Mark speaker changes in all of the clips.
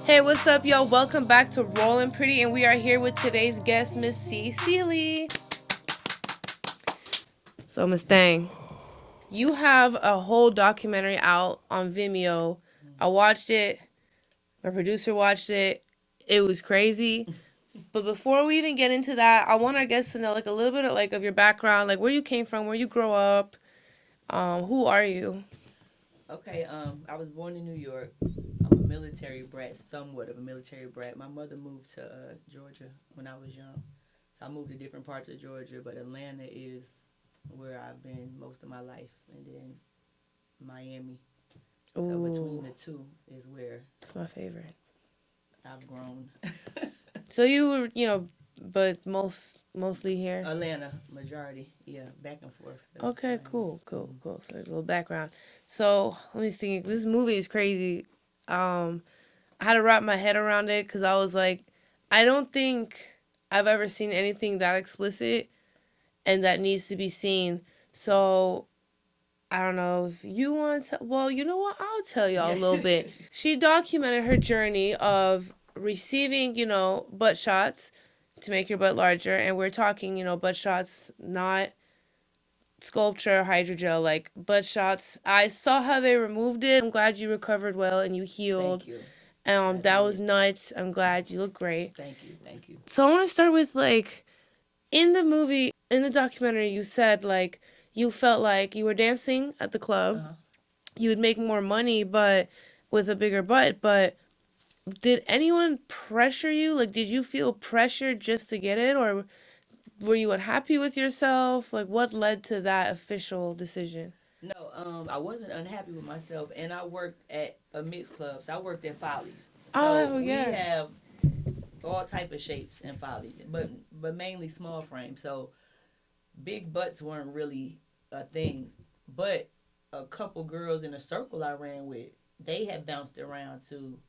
Speaker 1: Hey, what's up, y'all? Welcome back to Rollin Pretty, and we are here with today's guest, Miss C. Seeley. So, Miss Thang, you have a whole documentary out on VIMEO. I watched it. My producer watched it. It was crazy. But before we even get into that, I want our guests to know like a little bit of, like of your background, like where you came from, where you grew up. Who are you?
Speaker 2: Okay, I was born in New York. I'm a military brat, somewhat of a military brat. My mother moved to Georgia when I was young. So I moved to different parts of Georgia, but Atlanta is where I've been most of my life. And then Miami. So between
Speaker 1: Ooh,
Speaker 2: the two is where
Speaker 1: it's my favorite.
Speaker 2: I've grown.
Speaker 1: So you were, but mostly here.
Speaker 2: Atlanta, majority. Yeah, back and forth, though.
Speaker 1: Okay,
Speaker 2: Miami.
Speaker 1: cool, cool, cool. So a little background. So let me think. This movie is crazy. I had to wrap my head around it because I was like, I don't think I've ever seen anything that explicit and that needs to be seen. So I don't know if you want to. Well, you know what? I'll tell y'all a
Speaker 2: Yeah.
Speaker 1: little bit. She documented her journey of receiving, butt shots to make your butt larger, and we're talking, butt shots, not sculpture hydrogel, like butt shots. I saw how they removed it. I'm glad you recovered well and you healed.
Speaker 2: Thank you. I
Speaker 1: That
Speaker 2: did.
Speaker 1: was nuts. I'm glad you look great.
Speaker 2: Thank you. Thank you.
Speaker 1: So I want to start with like in the movie, in the documentary, you said like you felt like you were dancing at the club.
Speaker 2: Uh-huh.
Speaker 1: You would make more money, but with a bigger butt. But did anyone pressure you? Like, did you feel pressure just to get it, or were you unhappy with yourself? Like, what led to that official decision?
Speaker 2: No, I wasn't unhappy with myself, and I worked at a mixed club. So I worked at Follies. So
Speaker 1: Oh
Speaker 2: we
Speaker 1: yeah.
Speaker 2: have all type of shapes in Follies, but mainly small frame. So big butts weren't really a thing. But a couple girls in a circle I ran with, they had bounced around to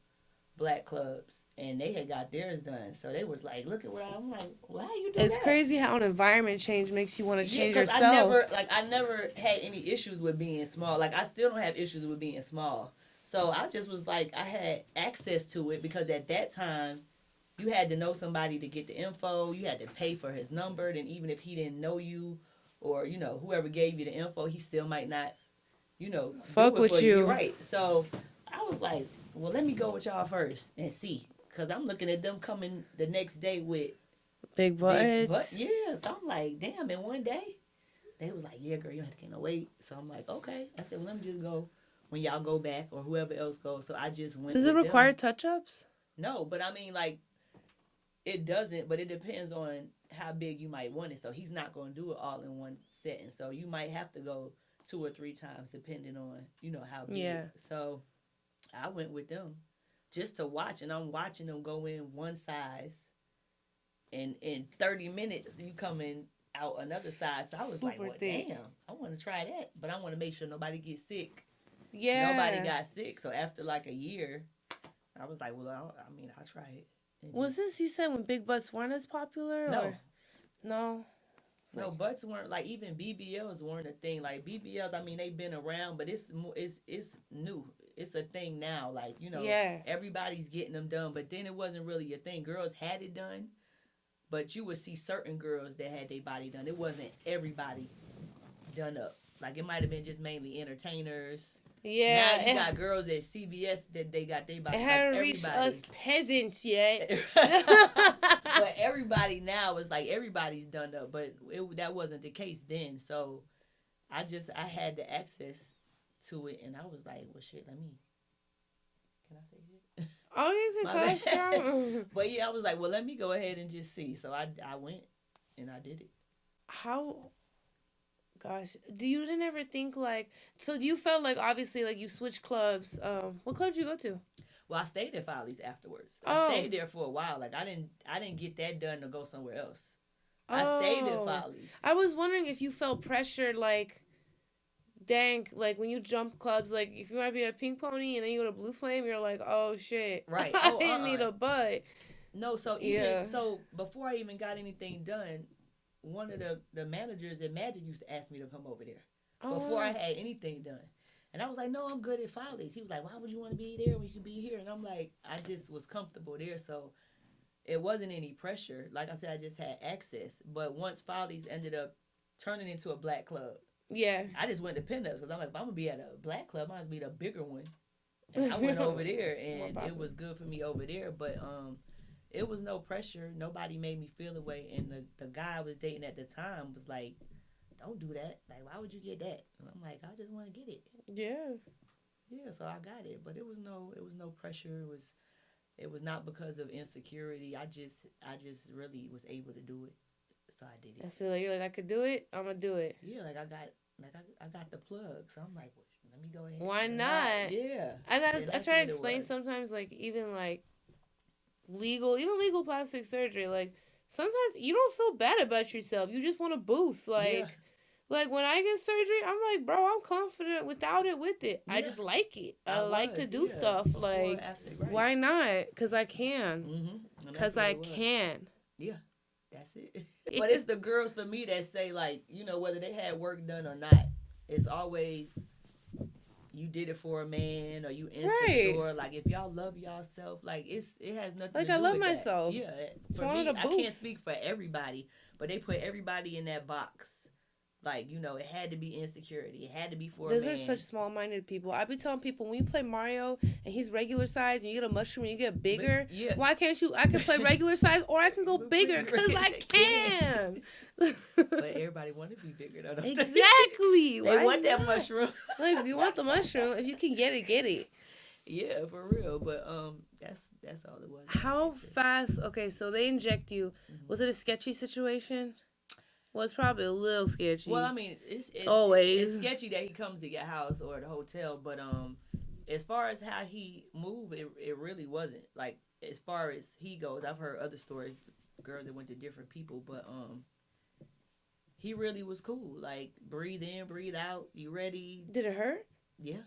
Speaker 2: black clubs, and they had got theirs done. So they was like, "Look at what I'm like. Why you do
Speaker 1: It's
Speaker 2: that?"
Speaker 1: crazy how an environment change makes you want to
Speaker 2: Yeah,
Speaker 1: change
Speaker 2: cause
Speaker 1: yourself.
Speaker 2: I never had any issues with being small. Like I still don't have issues with being small. So I just was like, I had access to it because at that time, you had to know somebody to get the info. You had to pay for his number, and even if he didn't know you, or whoever gave you the info, he still might not, do
Speaker 1: Fuck
Speaker 2: it for
Speaker 1: with
Speaker 2: you. You're
Speaker 1: you.
Speaker 2: right. So I was like, well, let me go with y'all first and see, cause I'm looking at them coming the next day with
Speaker 1: Big
Speaker 2: big butt.
Speaker 1: butts.
Speaker 2: Yeah, so I'm like, damn. In one day, they was like, yeah, girl, you have to gain no weight. So I'm like, okay. I said, well, let me just go when y'all go back or whoever else goes. So I just went
Speaker 1: Does it
Speaker 2: with them.
Speaker 1: require touch ups?
Speaker 2: No, but I mean, like, it doesn't, but it depends on how big you might want it. So he's not going to do it all in one setting. So you might have to go 2 or 3 times depending on, how big.
Speaker 1: Yeah.
Speaker 2: So I went with them just to watch, and I'm watching them go in one size, and in 30 minutes, you coming out another size. So I was like,
Speaker 1: Super
Speaker 2: well,
Speaker 1: thick.
Speaker 2: damn, I want to try that, but I want to make sure nobody gets sick. Nobody
Speaker 1: Yeah.
Speaker 2: got sick. So after like a year, I was like, well, I mean, I'll try it. And
Speaker 1: Was
Speaker 2: just,
Speaker 1: this you said when big butts weren't as popular
Speaker 2: no,
Speaker 1: or no? It's
Speaker 2: no,
Speaker 1: like
Speaker 2: butts weren't like, even BBLs weren't a thing. Like BBLs, I mean, they've been around, but it's new. It's a thing now. Like,
Speaker 1: yeah.
Speaker 2: everybody's getting them done, but then it wasn't really a thing. Girls had it done, but you would see certain girls that had their body done. It wasn't everybody done up. Like it might have been just mainly entertainers. Now
Speaker 1: Yeah.
Speaker 2: you got girls at CBS that they got their
Speaker 1: It
Speaker 2: body, like
Speaker 1: hadn't reached us
Speaker 2: everybody.
Speaker 1: peasants yet.
Speaker 2: But everybody now is like everybody's done up, but that wasn't the case then. So I had the access to it, and I was like, well, shit, let me. Can I say it?
Speaker 1: Oh, you
Speaker 2: My
Speaker 1: could cuss,
Speaker 2: bad.
Speaker 1: girl.
Speaker 2: But yeah, I was like, well, let me go ahead and just see. So I went and I did it.
Speaker 1: How? Gosh, do you didn't ever think like? So you felt like obviously like you switched clubs. What club did you go to?
Speaker 2: Well, I stayed at Follies afterwards. I
Speaker 1: Oh,
Speaker 2: stayed there for a while. Like I didn't get that done to go somewhere else. I stayed at
Speaker 1: oh.
Speaker 2: Follies.
Speaker 1: I was wondering if you felt pressured like dang, like when you jump clubs, like if you might be a pink pony and then you go to blue flame, you're like, oh shit,
Speaker 2: Right.
Speaker 1: I
Speaker 2: Oh,
Speaker 1: need a butt.
Speaker 2: no. So
Speaker 1: Yeah.
Speaker 2: before I even got anything done, one of the managers at Magic used to ask me to come over there before I
Speaker 1: Oh,
Speaker 2: had anything done. And I was like, no, I'm good at Follies. He was like, why would you want to be there when you could be here? And I'm like, I just was comfortable there. So it wasn't any pressure. Like I said, I just had access. But once Follies ended up turning into a black club,
Speaker 1: Yeah.
Speaker 2: I just went to pinups because I'm like, if I'm going to be at a black club, I must be the bigger one. And I went over there and it was good for me over there. But it was no pressure. Nobody made me feel the way. And the guy I was dating at the time was like, don't do that. Like, why would you get that? And I'm like, I just want to get it.
Speaker 1: Yeah.
Speaker 2: Yeah, so I got it. But it was no pressure. It was not because of insecurity. I just really was able to do it. So I did
Speaker 1: I
Speaker 2: it.
Speaker 1: feel like you're like, I could do it. I'm gonna do it.
Speaker 2: Yeah, I got the plug. So I'm like, well, let me go ahead.
Speaker 1: Why
Speaker 2: And
Speaker 1: not?
Speaker 2: yeah.
Speaker 1: And
Speaker 2: And
Speaker 1: I
Speaker 2: that's
Speaker 1: try to
Speaker 2: what it
Speaker 1: explain
Speaker 2: was.
Speaker 1: sometimes, like even like legal plastic surgery. Like sometimes you don't feel bad about yourself. You just want to boost.
Speaker 2: Yeah.
Speaker 1: Like when I get surgery, I'm like, bro, I'm confident without it, with it. I
Speaker 2: Yeah.
Speaker 1: just like it. I
Speaker 2: I
Speaker 1: like to
Speaker 2: was,
Speaker 1: do
Speaker 2: yeah.
Speaker 1: stuff.
Speaker 2: Before
Speaker 1: Like,
Speaker 2: after, right.
Speaker 1: why not? Cause I can.
Speaker 2: And that's
Speaker 1: Cause
Speaker 2: what
Speaker 1: I
Speaker 2: it was.
Speaker 1: can.
Speaker 2: Yeah. That's it. But it's the girls for me that say, like, whether they had work done or not. It's always you did it for a man or you
Speaker 1: Right.
Speaker 2: insecure. Like, if y'all love yourself, like, it has nothing
Speaker 1: Like
Speaker 2: to
Speaker 1: I
Speaker 2: do
Speaker 1: love
Speaker 2: with that.
Speaker 1: myself.
Speaker 2: Yeah.
Speaker 1: Just
Speaker 2: For
Speaker 1: wanted
Speaker 2: me,
Speaker 1: a
Speaker 2: I can't
Speaker 1: boost.
Speaker 2: speak for everybody, but they put everybody in that box. Like, it had to be insecurity. It had to be for a
Speaker 1: Those are such
Speaker 2: man.
Speaker 1: small-minded people. I be telling people when you play Mario and he's regular size and you get a mushroom and you get bigger,
Speaker 2: Yeah.
Speaker 1: why can't you? I can play regular size or I can go bigger because I can.
Speaker 2: But everybody want to be bigger, though, don't they?
Speaker 1: Exactly.
Speaker 2: They
Speaker 1: Why
Speaker 2: want that
Speaker 1: not?
Speaker 2: mushroom.
Speaker 1: Like you want the mushroom, if you can get it, get it.
Speaker 2: Yeah, for real. But that's all it was.
Speaker 1: How fast? Okay, so they inject you.
Speaker 2: Mm-hmm.
Speaker 1: Was it a sketchy situation? Well, it's probably a little
Speaker 2: Well, I
Speaker 1: sketchy.
Speaker 2: mean, it's
Speaker 1: Always.
Speaker 2: sketchy that he comes to your house or the hotel, but as far as how he moved, it really wasn't. Like, as far as he goes, I've heard other stories, girls that went to different people, but he really was cool. Like, breathe in, breathe out. You ready?
Speaker 1: Did it hurt?
Speaker 2: Yeah.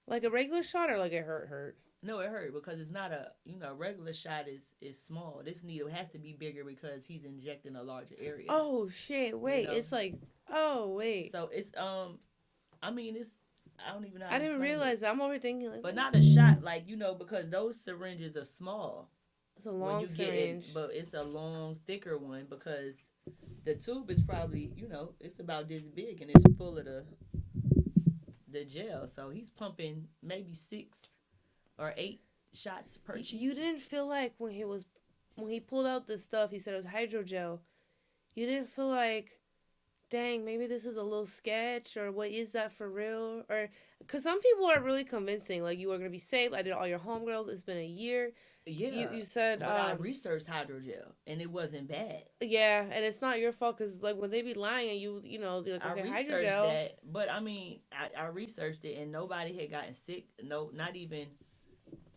Speaker 1: Like a regular shot or like it hurt?
Speaker 2: No, it hurt because it's not a regular shot is small. This needle has to be bigger because he's injecting a larger area.
Speaker 1: Oh shit!
Speaker 2: You
Speaker 1: Wait,
Speaker 2: know.
Speaker 1: it's like, oh wait.
Speaker 2: So it's I mean it's I don't even know how
Speaker 1: I
Speaker 2: to
Speaker 1: didn't
Speaker 2: explain
Speaker 1: realize
Speaker 2: it.
Speaker 1: that. I'm overthinking. Like,
Speaker 2: But not a shot like because those syringes are small
Speaker 1: it's a
Speaker 2: when
Speaker 1: long
Speaker 2: you get it,
Speaker 1: syringe.
Speaker 2: but it's a long, thicker one because the tube is probably it's about this big and it's full of the gel. So he's pumping maybe 6 or 8 shots per cheek.
Speaker 1: You didn't feel like when he pulled out the stuff. He said it was hydrogel. You didn't feel like, dang, maybe this is a little sketch, or what is that for real? Or because some people are really convincing, like you are gonna be safe. I did all your homegirls. It's been a year.
Speaker 2: Yeah,
Speaker 1: You said
Speaker 2: but I researched hydrogel and it wasn't bad.
Speaker 1: yeah, and it's not your fault because like when they be lying and they're like,
Speaker 2: I
Speaker 1: okay,
Speaker 2: researched
Speaker 1: hydrogel.
Speaker 2: that, but I mean, I researched it and nobody had gotten sick. No, not even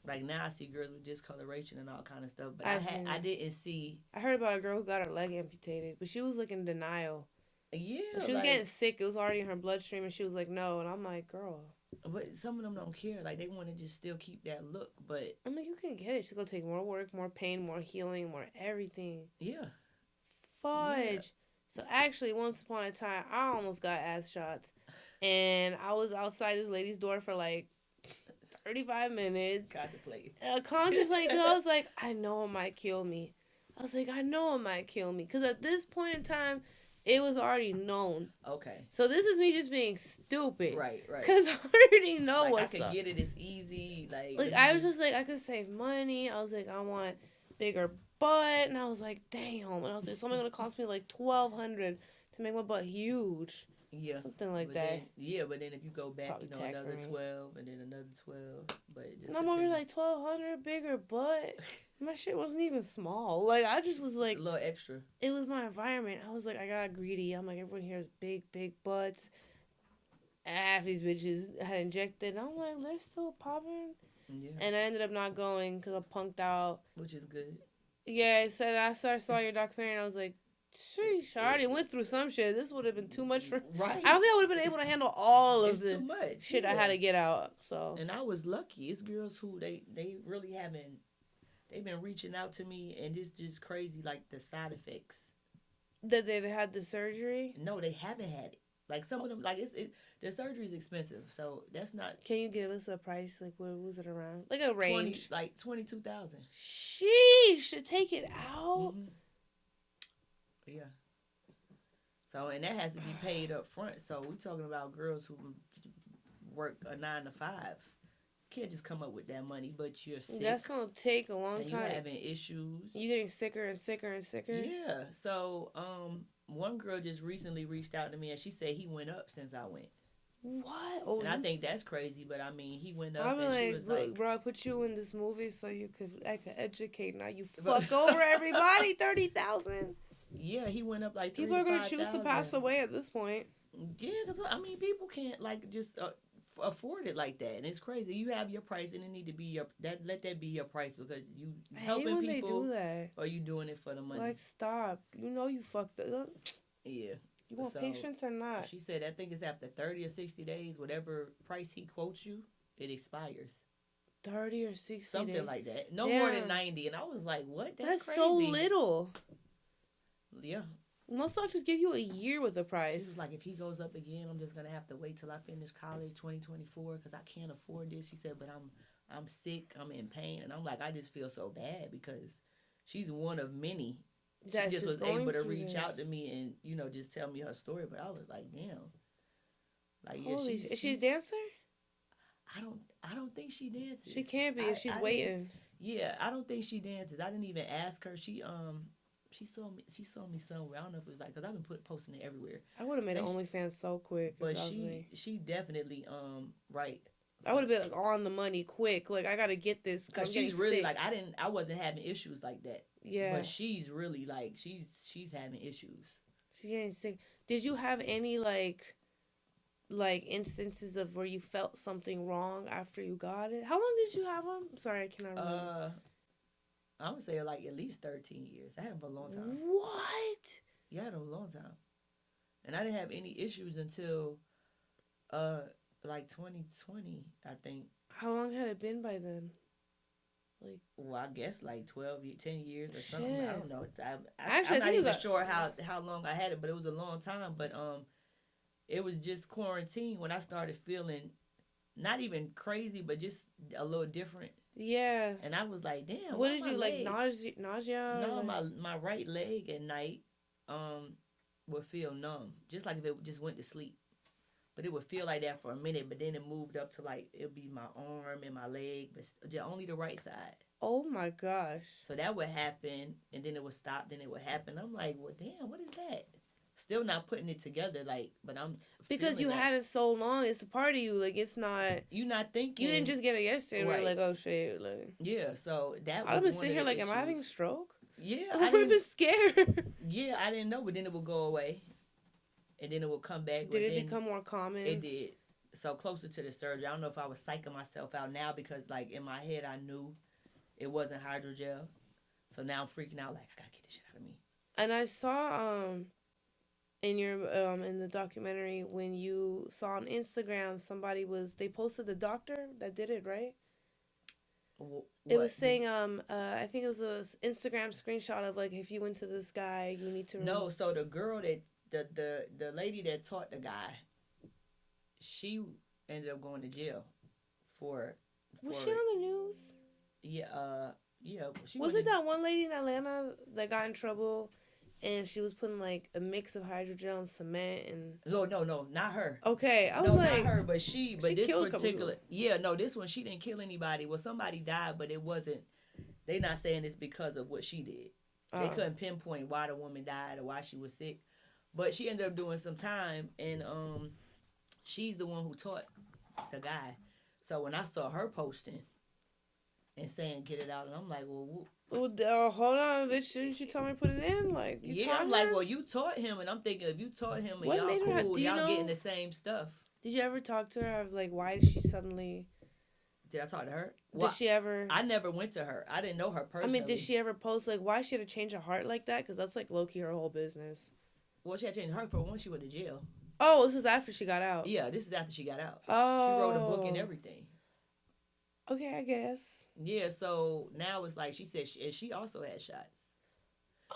Speaker 2: like now. I see girls with discoloration and all kind of stuff, but
Speaker 1: I've seen
Speaker 2: I
Speaker 1: that.
Speaker 2: didn't see.
Speaker 1: I heard about a girl who got her leg amputated, but she was like in denial.
Speaker 2: Yeah,
Speaker 1: She was getting
Speaker 2: like,
Speaker 1: sick. It was already in her bloodstream, and she was like, "No." And I'm like, "Girl."
Speaker 2: but some of them don't care. Like they want to just still keep that look. But
Speaker 1: I'm like, "You can get it. She's gonna take more work, more pain, more healing, more everything."
Speaker 2: yeah, yeah,
Speaker 1: Fudge. So actually, once upon a time, I almost got ass shots, and I was outside this lady's door for like 35 minutes,
Speaker 2: contemplate.
Speaker 1: contemplating. Cause I was like, I know it might kill me. I was like, I know it might kill me. Cause at this point in time, it was already known.
Speaker 2: Okay.
Speaker 1: So this is me just being stupid.
Speaker 2: Right, right.
Speaker 1: Cause I already know
Speaker 2: Like I
Speaker 1: what's
Speaker 2: could
Speaker 1: up.
Speaker 2: get it. It's easy.
Speaker 1: Like I was just like, I could save money. I was like, I want bigger butt, and I was like, damn. And I was like, something gonna cost me like 1,200 to make my butt huge.
Speaker 2: Yeah.
Speaker 1: Something like
Speaker 2: But
Speaker 1: that.
Speaker 2: then, yeah, but then if you go back,
Speaker 1: Probably
Speaker 2: another
Speaker 1: taxing me.
Speaker 2: 12 and then another 12. But it just
Speaker 1: And I'm over
Speaker 2: depends.
Speaker 1: like 1,200 bigger butt. My shit wasn't even small. Like I just was like,
Speaker 2: A little extra.
Speaker 1: it was my environment. I was like, I got greedy. I'm like, everyone here has big butts. Half these bitches had injected. And I'm like, they're still popping.
Speaker 2: Yeah.
Speaker 1: And I ended up not going because I punked out.
Speaker 2: Which is good.
Speaker 1: Yeah, I said I saw your documentary and I was like, sheesh, I already went through some shit. This would have been too much for.
Speaker 2: Right.
Speaker 1: I don't think I would have been able to handle all of
Speaker 2: It's
Speaker 1: the
Speaker 2: too much.
Speaker 1: shit I
Speaker 2: Yeah.
Speaker 1: had to get out. So.
Speaker 2: And I was lucky. It's girls who they really haven't. They've been reaching out to me, and it's just crazy. Like the side effects.
Speaker 1: That they had the surgery.
Speaker 2: No, they haven't had it. Like some of them, like the surgery is expensive, so that's not
Speaker 1: Can you give us a price? Like, what was it around? Like a
Speaker 2: 20,
Speaker 1: range?
Speaker 2: like 22,000.
Speaker 1: Sheesh, to take it out?
Speaker 2: Mm-hmm. Yeah. So and that has to be paid up front. So we talking about girls who work a 9 to 5. Can't just come up with that money, but you're
Speaker 1: That's
Speaker 2: sick
Speaker 1: gonna take a long
Speaker 2: and you
Speaker 1: time.
Speaker 2: having issues.
Speaker 1: You getting sicker and sicker and sicker?
Speaker 2: Yeah. So one girl just recently reached out to me and she said he went up since I went.
Speaker 1: What? Oh,
Speaker 2: And I think that's crazy, but I mean he went
Speaker 1: I've
Speaker 2: up
Speaker 1: been
Speaker 2: and she
Speaker 1: like,
Speaker 2: was
Speaker 1: look,
Speaker 2: like,
Speaker 1: bro, I put you in this movie so I could educate. Now you
Speaker 2: but,
Speaker 1: fuck over everybody. 30,000.
Speaker 2: yeah, he went up like three
Speaker 1: People
Speaker 2: to
Speaker 1: are gonna
Speaker 2: five
Speaker 1: choose to pass
Speaker 2: thousand.
Speaker 1: away at this point.
Speaker 2: Yeah, because I mean people can't like just afford it like that, and it's crazy. You have your price, and it need to be your that. Let that be your price because you
Speaker 1: I hate
Speaker 2: helping
Speaker 1: when they do
Speaker 2: people,
Speaker 1: that.
Speaker 2: or you doing it for the money.
Speaker 1: Like, stop. You know you fucked up.
Speaker 2: Yeah.
Speaker 1: You want
Speaker 2: So
Speaker 1: patience or not?
Speaker 2: she said, I think it's after 30 or 60 days, whatever price he quotes you, it expires.
Speaker 1: 30 or 60
Speaker 2: Something
Speaker 1: days.
Speaker 2: like that. No more than
Speaker 1: Damn.
Speaker 2: 90. And I was like, what?
Speaker 1: That's
Speaker 2: Crazy.
Speaker 1: so little.
Speaker 2: Yeah.
Speaker 1: Most doctors give you a year with the
Speaker 2: She
Speaker 1: price.
Speaker 2: was like, if he goes up again, I'm just going to have to wait till I finish college 2024 because I can't afford this. She said, but I'm sick. I'm in pain. And I'm like, I just feel so bad because she's one of many. She
Speaker 1: That's
Speaker 2: just was
Speaker 1: going
Speaker 2: able to
Speaker 1: through
Speaker 2: reach out
Speaker 1: this.
Speaker 2: to me and, just tell me her story. But I was like, damn. Like, yeah,
Speaker 1: Holy, is she a dancer?
Speaker 2: I don't think she dances.
Speaker 1: She can't be if she's
Speaker 2: I
Speaker 1: waiting.
Speaker 2: Yeah, I don't think she dances. I didn't even ask her. She saw me somewhere. I don't know if it was like because I've been posting it everywhere.
Speaker 1: I would have made an
Speaker 2: And
Speaker 1: OnlyFans so quick if
Speaker 2: But
Speaker 1: that was me.
Speaker 2: she definitely right.
Speaker 1: I would have been like on the money quick. Like, I gotta get this
Speaker 2: Because
Speaker 1: I'm getting
Speaker 2: she's really
Speaker 1: sick.
Speaker 2: like I wasn't having issues like that.
Speaker 1: Yeah.
Speaker 2: But she's really like she's having issues.
Speaker 1: She's getting sick. Did you have any like instances of where you felt something wrong after you got it? How long did you have them? Sorry, I cannot remember.
Speaker 2: I would say like at least 13 years. I had them for a long time.
Speaker 1: What?
Speaker 2: Yeah, I had them a long time. And I didn't have any issues until like 2020, I think.
Speaker 1: How long had it been by then? Like,
Speaker 2: well, I guess like 10 years or something.
Speaker 1: Shit.
Speaker 2: I don't know.
Speaker 1: Actually,
Speaker 2: I'm not even sure how long I had it, but it was a long time. But it was just quarantine when I started feeling not even crazy, but just a little different.
Speaker 1: Yeah.
Speaker 2: And I was like, damn.
Speaker 1: What did you
Speaker 2: leg?
Speaker 1: like? Nausea?
Speaker 2: No,
Speaker 1: like...
Speaker 2: my right leg at night would feel numb, just like if it just went to sleep. But it would feel like that for a minute, but then it moved up to like it'd be my arm and my leg, but only the right side.
Speaker 1: Oh my gosh.
Speaker 2: So that would happen, and then it would stop, then it would happen. I'm like, well, damn, what is that? Still not putting it together, like, but I'm
Speaker 1: because you had it so long. It's a part of you, like it's not.
Speaker 2: You not thinking.
Speaker 1: You didn't just get it yesterday.
Speaker 2: Right.
Speaker 1: We're like, oh shit, like.
Speaker 2: Yeah, so that.
Speaker 1: I've been sitting here like, am I having a stroke?
Speaker 2: Yeah,
Speaker 1: I would have been scared.
Speaker 2: Yeah, I didn't know, but then it would go away, and then it would come back.
Speaker 1: Did it become more common?
Speaker 2: It did. So closer to the surgery, I don't know if I was psyching myself out now because like in my head I knew it wasn't hydrogel. So now I'm freaking out like I gotta get this shit out of me.
Speaker 1: And I saw in your in the documentary when you saw on Instagram they posted the doctor that did it, right?
Speaker 2: What?
Speaker 1: It was saying I think it was a Instagram screenshot of like if you went to this guy you need to
Speaker 2: No, so the girl that the lady that taught the guy, she ended up going to jail for
Speaker 1: was she on the news?
Speaker 2: Yeah, yeah.
Speaker 1: Was it that one lady in Atlanta that got in trouble and she was putting like a mix of hydrogel and cement and
Speaker 2: No, not her.
Speaker 1: Okay, I was like
Speaker 2: not her, but this particular this one she didn't kill anybody. Well, somebody died, but it wasn't. They not saying it's because of what she did. They couldn't pinpoint why the woman died or why she was sick, but she ended up doing some time, and she's the one who taught the guy. So when I saw her posting and saying get it out, and I'm like, well,
Speaker 1: hold on, bitch! Didn't you tell me to put it in? Like,
Speaker 2: I'm like, well, you taught him, and I'm thinking if you taught him and
Speaker 1: what
Speaker 2: y'all cool, y'all
Speaker 1: know,
Speaker 2: getting the same stuff.
Speaker 1: Did you ever talk to her? Of like, why did she suddenly?
Speaker 2: Did I talk to her?
Speaker 1: Well, did she ever?
Speaker 2: I never went to her. I didn't know her personally.
Speaker 1: I mean, did she ever post like why she had to change her heart like that? Because that's like low key her whole business.
Speaker 2: Well, she had to change her for when she went to jail.
Speaker 1: Oh, this was after she got out.
Speaker 2: Yeah, this is after she got out.
Speaker 1: Oh,
Speaker 2: she wrote a book and everything.
Speaker 1: Okay, I guess.
Speaker 2: Yeah, so now it's like she said she also had shots.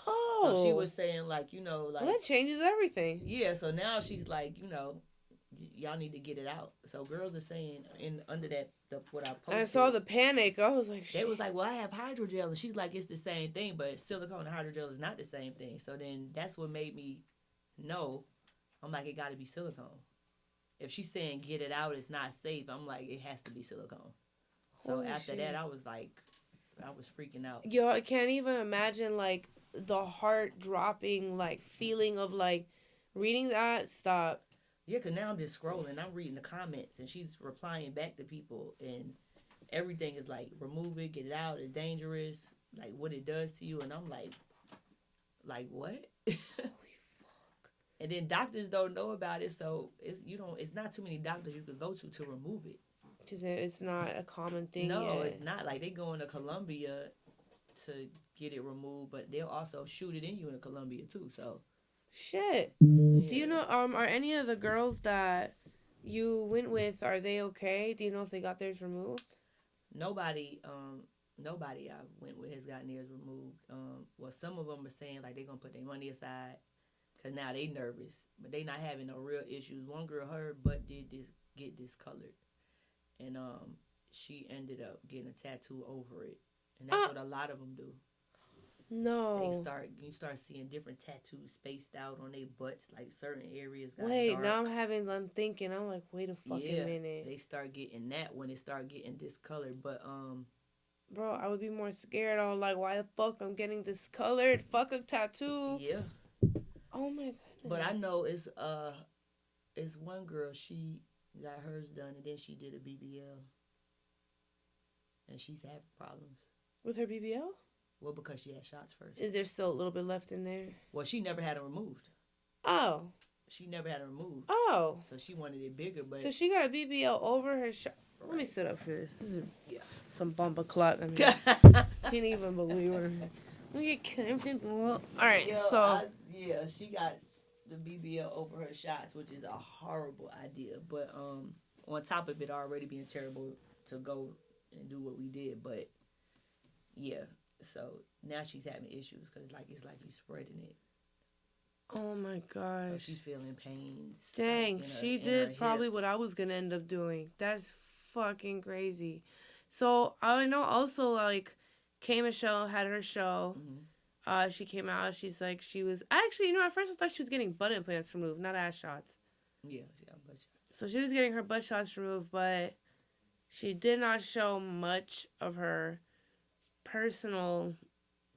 Speaker 2: So she
Speaker 1: Oh,
Speaker 2: was saying like,
Speaker 1: well,
Speaker 2: like
Speaker 1: that changes everything.
Speaker 2: yeah. So now she's like, y'all need to get it out. So girls are saying in under that what I
Speaker 1: And I saw
Speaker 2: posted,
Speaker 1: the panic. I was like,
Speaker 2: they
Speaker 1: shit.
Speaker 2: was like, well, I have hydrogel, and she's like, it's the same thing, but silicone and hydrogel is not the same thing. So then that's what made me know. I'm like, it got to be silicone. If she's saying get it out, it's not safe. I'm like, it has to be silicone. So
Speaker 1: Holy
Speaker 2: after that,
Speaker 1: shit.
Speaker 2: I was like, I was freaking out.
Speaker 1: Yo, I can't even imagine like the heart dropping, like feeling of like reading that. Stop.
Speaker 2: Yeah, cause now I'm just scrolling. I'm reading the comments, and she's replying back to people, and everything is like, remove it, get it out. It's dangerous. Like what it does to you, and I'm like what?
Speaker 1: Holy fuck.
Speaker 2: And then doctors don't know about it, so it's not too many doctors you could go to remove it.
Speaker 1: Because it's not a common thing
Speaker 2: No,
Speaker 1: yet.
Speaker 2: it's not like they going to Colombia to get it removed, but they'll also shoot it in you in Colombia too. So
Speaker 1: Shit. Do you
Speaker 2: yeah,
Speaker 1: know, are any of the girls that you went with, are they okay? Do you know if they got theirs removed?
Speaker 2: nobody, nobody I went with has gotten theirs removed. Well, some of them are saying like they're gonna put their money aside because now they nervous, but they not having no real issues. One girl, her butt did this get discolored, and she ended up getting a tattoo over it, and that's
Speaker 1: Ah,
Speaker 2: what a lot of them do.
Speaker 1: no.
Speaker 2: You start seeing different tattoos spaced out on their butts, like certain areas got
Speaker 1: Wait, now
Speaker 2: dark.
Speaker 1: I'm thinking, I'm like, wait a fucking
Speaker 2: Yeah,
Speaker 1: minute.
Speaker 2: they start getting that when it start getting discolored. But
Speaker 1: Bro, I would be more scared. I'm like, why the fuck I'm getting discolored? Fuck a tattoo.
Speaker 2: yeah.
Speaker 1: Oh my
Speaker 2: But I
Speaker 1: goodness.
Speaker 2: know it's one girl, she got hers done and then she did a BBL and she's having problems.
Speaker 1: With her BBL?
Speaker 2: Well, because she had shots first.
Speaker 1: Is there still a little bit left in there?
Speaker 2: Well, she never had it removed.
Speaker 1: Oh.
Speaker 2: She never had it removed.
Speaker 1: Oh.
Speaker 2: So she wanted it bigger, but
Speaker 1: So she got a BBL over her shot.
Speaker 2: right.
Speaker 1: Let me sit up for this. This is
Speaker 2: Yeah.
Speaker 1: some bumper clot. I mean, can't even believe her. Let me get comfortable. All right, so
Speaker 2: yeah, she got the BBL over her shots, which is a horrible idea. But on top of it already being terrible to go and do what we did, but yeah. So now she's having issues because it's like he's spreading it.
Speaker 1: oh my
Speaker 2: So
Speaker 1: gosh.
Speaker 2: she's feeling pain.
Speaker 1: Dang,
Speaker 2: Like
Speaker 1: she
Speaker 2: in her
Speaker 1: did probably what I
Speaker 2: hips.
Speaker 1: was gonna end up doing. That's fucking crazy. So I know also like came a show, had her show.
Speaker 2: Mm-hmm.
Speaker 1: She came out. She's like she was actually, at first I thought she was getting butt implants removed, not ass shots.
Speaker 2: Yeah, yeah, but
Speaker 1: So she was getting her butt shots removed, but she did not show much of her personal
Speaker 2: during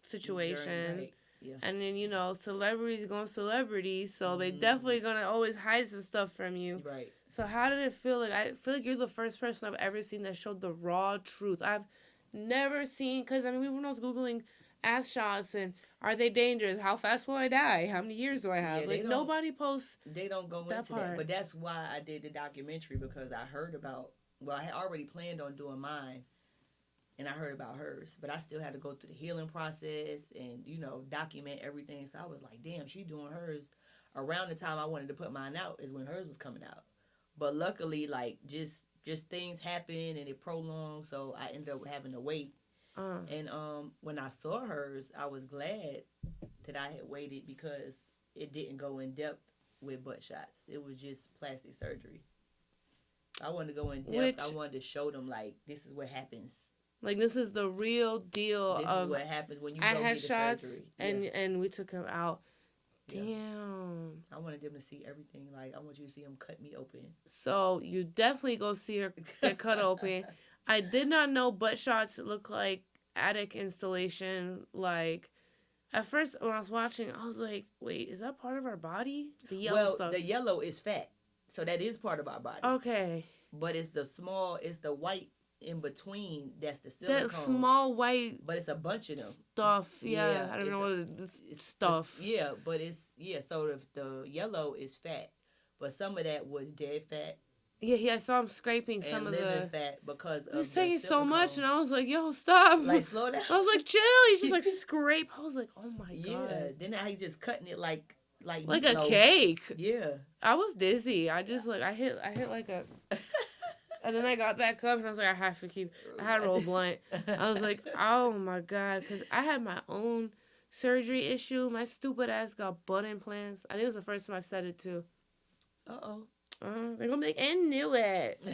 Speaker 1: situation.
Speaker 2: right, yeah,
Speaker 1: And then, celebrities going celebrities, so they
Speaker 2: mm-hmm.
Speaker 1: definitely gonna always hide some stuff from you.
Speaker 2: Right.
Speaker 1: So how did it feel? Like, I feel like you're the first person I've ever seen that showed the raw truth. I've never seen, because I mean, everyone was Googling ass shots and are they dangerous? How fast will I die? How many years do I have?
Speaker 2: Yeah,
Speaker 1: Like, nobody posts
Speaker 2: they don't go
Speaker 1: that
Speaker 2: into that,
Speaker 1: part.
Speaker 2: but that's why I did the documentary because I heard about. Well, I had already planned on doing mine, and I heard about hers, but I still had to go through the healing process and document everything. So I was like, damn, she doing hers around the time I wanted to put mine out is when hers was coming out. But luckily, like just things happened and it prolonged, so I ended up having to wait.
Speaker 1: Uh,
Speaker 2: And when I saw hers, I was glad that I had waited because it didn't go in depth with butt shots. It was just plastic surgery. I wanted to go in depth. I
Speaker 1: which,
Speaker 2: wanted to show them like this is what happens.
Speaker 1: like, this is the real deal
Speaker 2: This is
Speaker 1: of
Speaker 2: what happens when you
Speaker 1: I
Speaker 2: go
Speaker 1: had
Speaker 2: get a
Speaker 1: shots
Speaker 2: surgery. Yeah,
Speaker 1: and we took him out.
Speaker 2: yeah.
Speaker 1: Damn.
Speaker 2: I wanted them to see everything. Like I want you to see them cut me open.
Speaker 1: So you definitely go see her get cut open. I did not know butt shots look like attic installation. Like at first when I was watching, I was like, "Wait, is that part of our body? The yellow
Speaker 2: Well,
Speaker 1: stuff?"
Speaker 2: the yellow is fat, so that is part of our body.
Speaker 1: Okay,
Speaker 2: But it's the white in between that's the
Speaker 1: that
Speaker 2: silicone.
Speaker 1: small white
Speaker 2: But it's a bunch of them.
Speaker 1: stuff. Yeah,
Speaker 2: Yeah,
Speaker 1: I don't know what it is.
Speaker 2: it's
Speaker 1: Stuff.
Speaker 2: yeah, but it's yeah. So the yellow is fat, but some of that was dead fat
Speaker 1: Yeah, yeah. I saw him scraping some
Speaker 2: and
Speaker 1: of
Speaker 2: living
Speaker 1: the.
Speaker 2: fat because
Speaker 1: He was
Speaker 2: of the
Speaker 1: taking so much, and
Speaker 2: silicone.
Speaker 1: I was like, "Yo, stop!"
Speaker 2: Like slow down.
Speaker 1: I was like, "Chill." You just like scrape. I was like, "Oh my
Speaker 2: Yeah.
Speaker 1: god."
Speaker 2: Then now he just cutting it like
Speaker 1: Like a
Speaker 2: meatloaf.
Speaker 1: cake.
Speaker 2: Yeah.
Speaker 1: I was dizzy. I just like I hit like a, and then I got back up and I was like, I have to keep. I had to roll a blunt. I was like, oh my god, because I had my own surgery issue. My stupid ass got butt implants. I think it was the first time I said it too.
Speaker 2: Uh-oh.
Speaker 1: They're gonna be like, I knew it.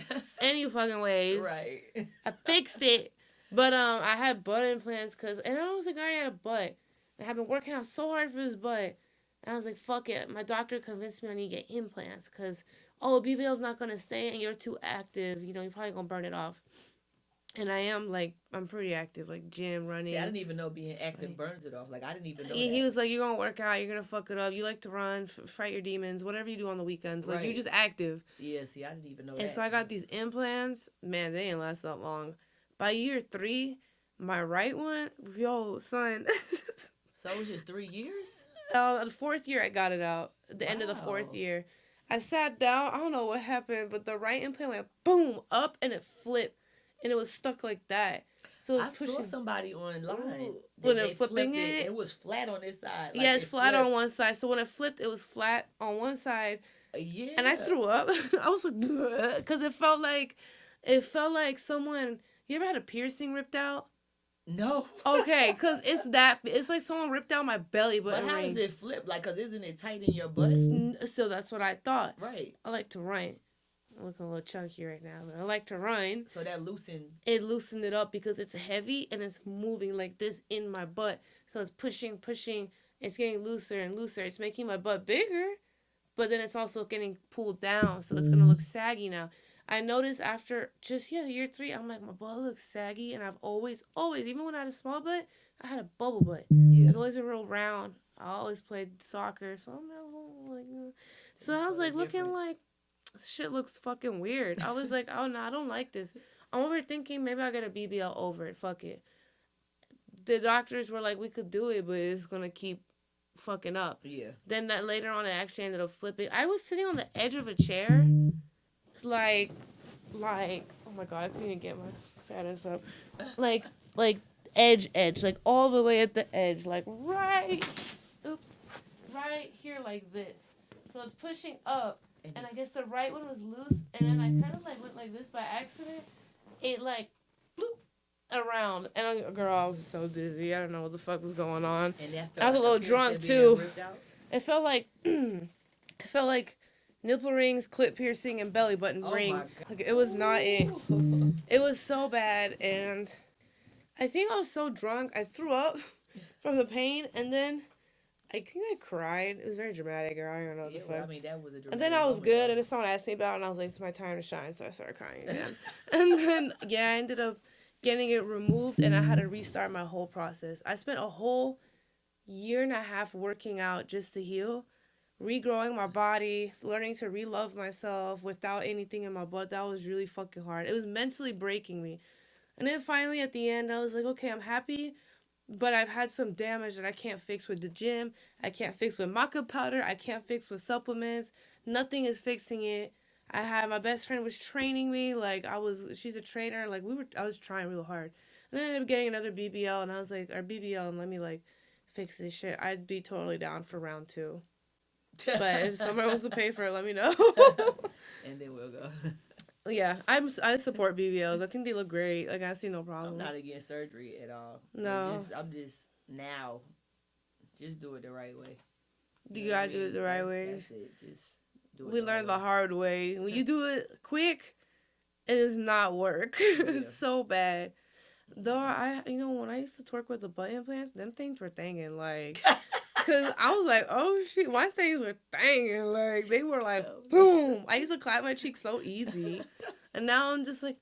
Speaker 1: Any fucking ways.
Speaker 2: Right.
Speaker 1: I fixed it. But I had butt implants and I was like, I already had a butt. And I've been working out so hard for this butt. And I was like, fuck it. My doctor convinced me I need to get implants because, oh, BBL's not gonna stay and you're too active. You know, you're probably gonna burn it off. And I am like, I'm pretty active, like gym, running.
Speaker 2: See, I didn't even know being active burns it off. Like, I didn't even know
Speaker 1: He
Speaker 2: that.
Speaker 1: was like, you're gonna work out, you're gonna fuck it up. You like to run, fight your demons, whatever you do on the weekends. Like,
Speaker 2: Right.
Speaker 1: you're just active.
Speaker 2: Yeah, see, I didn't even know
Speaker 1: And
Speaker 2: that.
Speaker 1: so I got these implants. Man, they didn't last that long. By year 3, my right one, yo, son.
Speaker 2: So it was just 3 years?
Speaker 1: The 4th year I got it out. The end of the 4th year. I sat down. I don't know what happened, but the right implant went boom, up, and it flipped. And it was stuck like that. So
Speaker 2: I saw somebody online
Speaker 1: when
Speaker 2: they
Speaker 1: it flipping
Speaker 2: it was flat on this side. Like
Speaker 1: yeah, it's flat on one side. So when it flipped, it was flat on one side.
Speaker 2: Yeah.
Speaker 1: And I threw up. I was like, because it felt like someone. You ever had a piercing ripped out?
Speaker 2: No.
Speaker 1: Okay, because it's like someone ripped out my belly button.
Speaker 2: But how does it flip? Like, because isn't it tight in your butt?
Speaker 1: So that's what I thought.
Speaker 2: Right.
Speaker 1: I like to run. I'm looking a little chunky right now, but I like to run.
Speaker 2: So that loosened.
Speaker 1: It loosened it up because it's heavy and it's moving like this in my butt. So it's pushing. It's getting looser and looser. It's making my butt bigger, but then it's also getting pulled down. So it's going to look saggy now. I noticed after year 3, I'm like, my butt looks saggy. And I've always, even when I had a small butt, I had a bubble butt. Yeah. It's always been real round. I always played soccer. So I'm like, so I was like looking like, shit looks fucking weird. I was like, oh no, I don't like this. I'm overthinking. Maybe I'll get a BBL over it. Fuck it. The doctors were like, we could do it, but it's gonna keep fucking up.
Speaker 2: Yeah.
Speaker 1: Then later on, it actually ended up flipping. I was sitting on the edge of a chair. It's like, oh my god, I couldn't even get my fat ass up. Like edge, like all the way at the edge, like right here, like this. So it's pushing up. And I guess the right one was loose, and then I kind of like went like this by accident. It like bloop around, and I was so dizzy. I don't know what the fuck was going on.
Speaker 2: And
Speaker 1: I was a little drunk too. It felt like nipple rings, clip piercing, and belly button ring. Like, it was not it. It was so bad, and I think I was so drunk I threw up from the pain, and then. I think I cried. It was very dramatic, or I don't know what the fuck.
Speaker 2: Well, I mean, that was a dramatic
Speaker 1: and then I was
Speaker 2: moment,
Speaker 1: good, and then someone asked me about it, and I was like, it's my time to shine, so I started crying again. And then, I ended up getting it removed, and I had to restart my whole process. I spent a whole 1.5 years working out just to heal, regrowing my body, learning to re-love myself without anything in my butt. That was really fucking hard. It was mentally breaking me. And then finally, at the end, I was like, okay, I'm happy. But I've had some damage that I can't fix with the gym. I can't fix with maca powder. I can't fix with supplements. Nothing is fixing it. I had my best friend was training me. Like she's a trainer. Like I was trying real hard. And then I ended up getting another BBL, and I was like, our BBL, and let me like fix this shit. I'd be totally down for round 2. But if someone wants to pay for it, let me know.
Speaker 2: And then we'll go.
Speaker 1: Yeah, I support BBLs. I think they look great. Like, I see no problem.
Speaker 2: I'm not against surgery at all.
Speaker 1: No.
Speaker 2: I'm just now. Just do it the right way.
Speaker 1: You gotta do it the right way.
Speaker 2: That's it. Just do it.
Speaker 1: We learned the hard way. When you do it quick, it does not work. It's so bad. Though when I used to twerk with the butt implants, them things were thangin', like. Because I was like, oh, shit, my things were thangin'. Like, they were like, boom. I used to clap my cheeks so easy. And now I'm just like,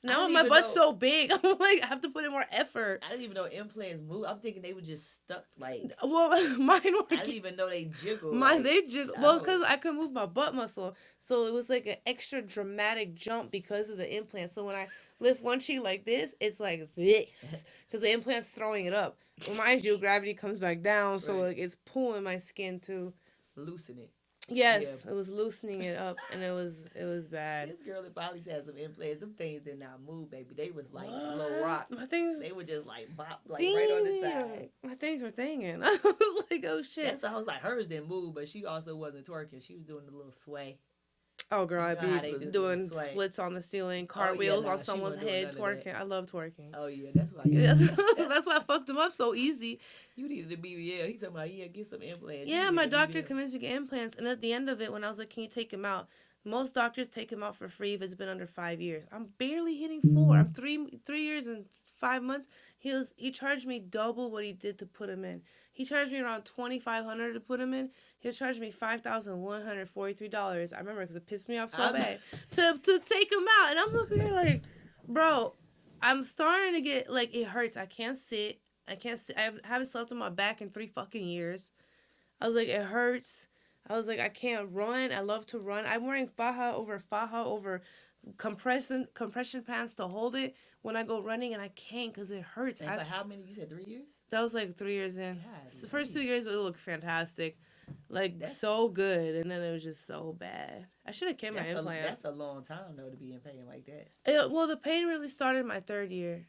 Speaker 1: now my butt's so big. I'm like, I have to put in more effort.
Speaker 2: I didn't even know implants move. I'm thinking they were just stuck, like.
Speaker 1: Well, mine were. I
Speaker 2: didn't even know they jiggle.
Speaker 1: They jiggle. Well, because I could move my butt muscle. So it was like an extra dramatic jump because of the implant. So when I lift one cheek like this, it's like this. Because the implant's throwing it up. Well, mind you, gravity comes back down. So like it's pulling my skin to
Speaker 2: loosen it.
Speaker 1: Yes, yeah. It was loosening it up, and it was bad.
Speaker 2: This girl that probably had some implants. Them things did not move, baby. They was like little rocks.
Speaker 1: My things.
Speaker 2: They were just like bop, like right on the side.
Speaker 1: My things were thangin'. I was like, oh shit.
Speaker 2: That's why I was like, hers didn't move, but she also wasn't twerking. She was doing the little sway.
Speaker 1: Oh, girl,
Speaker 2: You
Speaker 1: I'd
Speaker 2: know how
Speaker 1: be
Speaker 2: they do the
Speaker 1: doing
Speaker 2: sway.
Speaker 1: splits on the ceiling,
Speaker 2: Oh yeah,
Speaker 1: cartwheels on
Speaker 2: nah, she
Speaker 1: someone's
Speaker 2: wasn't doing
Speaker 1: head,
Speaker 2: none of that.
Speaker 1: twerking. I love twerking.
Speaker 2: Oh yeah, that's why.
Speaker 1: Yeah,
Speaker 2: Yeah,
Speaker 1: that's why I fucked him up so easy.
Speaker 2: you needed a BBL. He talking about get some implants. You
Speaker 1: Yeah, my
Speaker 2: needed a
Speaker 1: doctor
Speaker 2: BBL.
Speaker 1: convinced me to get implants, and at the end of it, when I was like, "Can you take him out?" Most doctors take him out for free if it's been under 5 years. I'm barely hitting 4. I'm 3 years and 5 months. He charged me double what he did to put him in. He charged me around $2,500 to put him in. He charged me $5,143. I remember because it pissed me off so
Speaker 2: I'm,
Speaker 1: bad to take him out, and I'm looking here like, bro, I'm starting to get like it hurts. I can't sit. I can't sit. Haven't slept on my back in 3 fucking years. I was like, it hurts. I was like, I can't run. I love to run. I'm wearing faja over compression pants to hold it when I go running, and I can't because it hurts.
Speaker 2: and for how many? You said 3 years.
Speaker 1: That was like 3 years in.
Speaker 2: God,
Speaker 1: The first 2 years it looked fantastic, like
Speaker 2: that's
Speaker 1: so good, and then it was just so bad. I should have kept my implant.
Speaker 2: that's a long time though to be in pain like that.
Speaker 1: Well, the pain really started my 3rd year.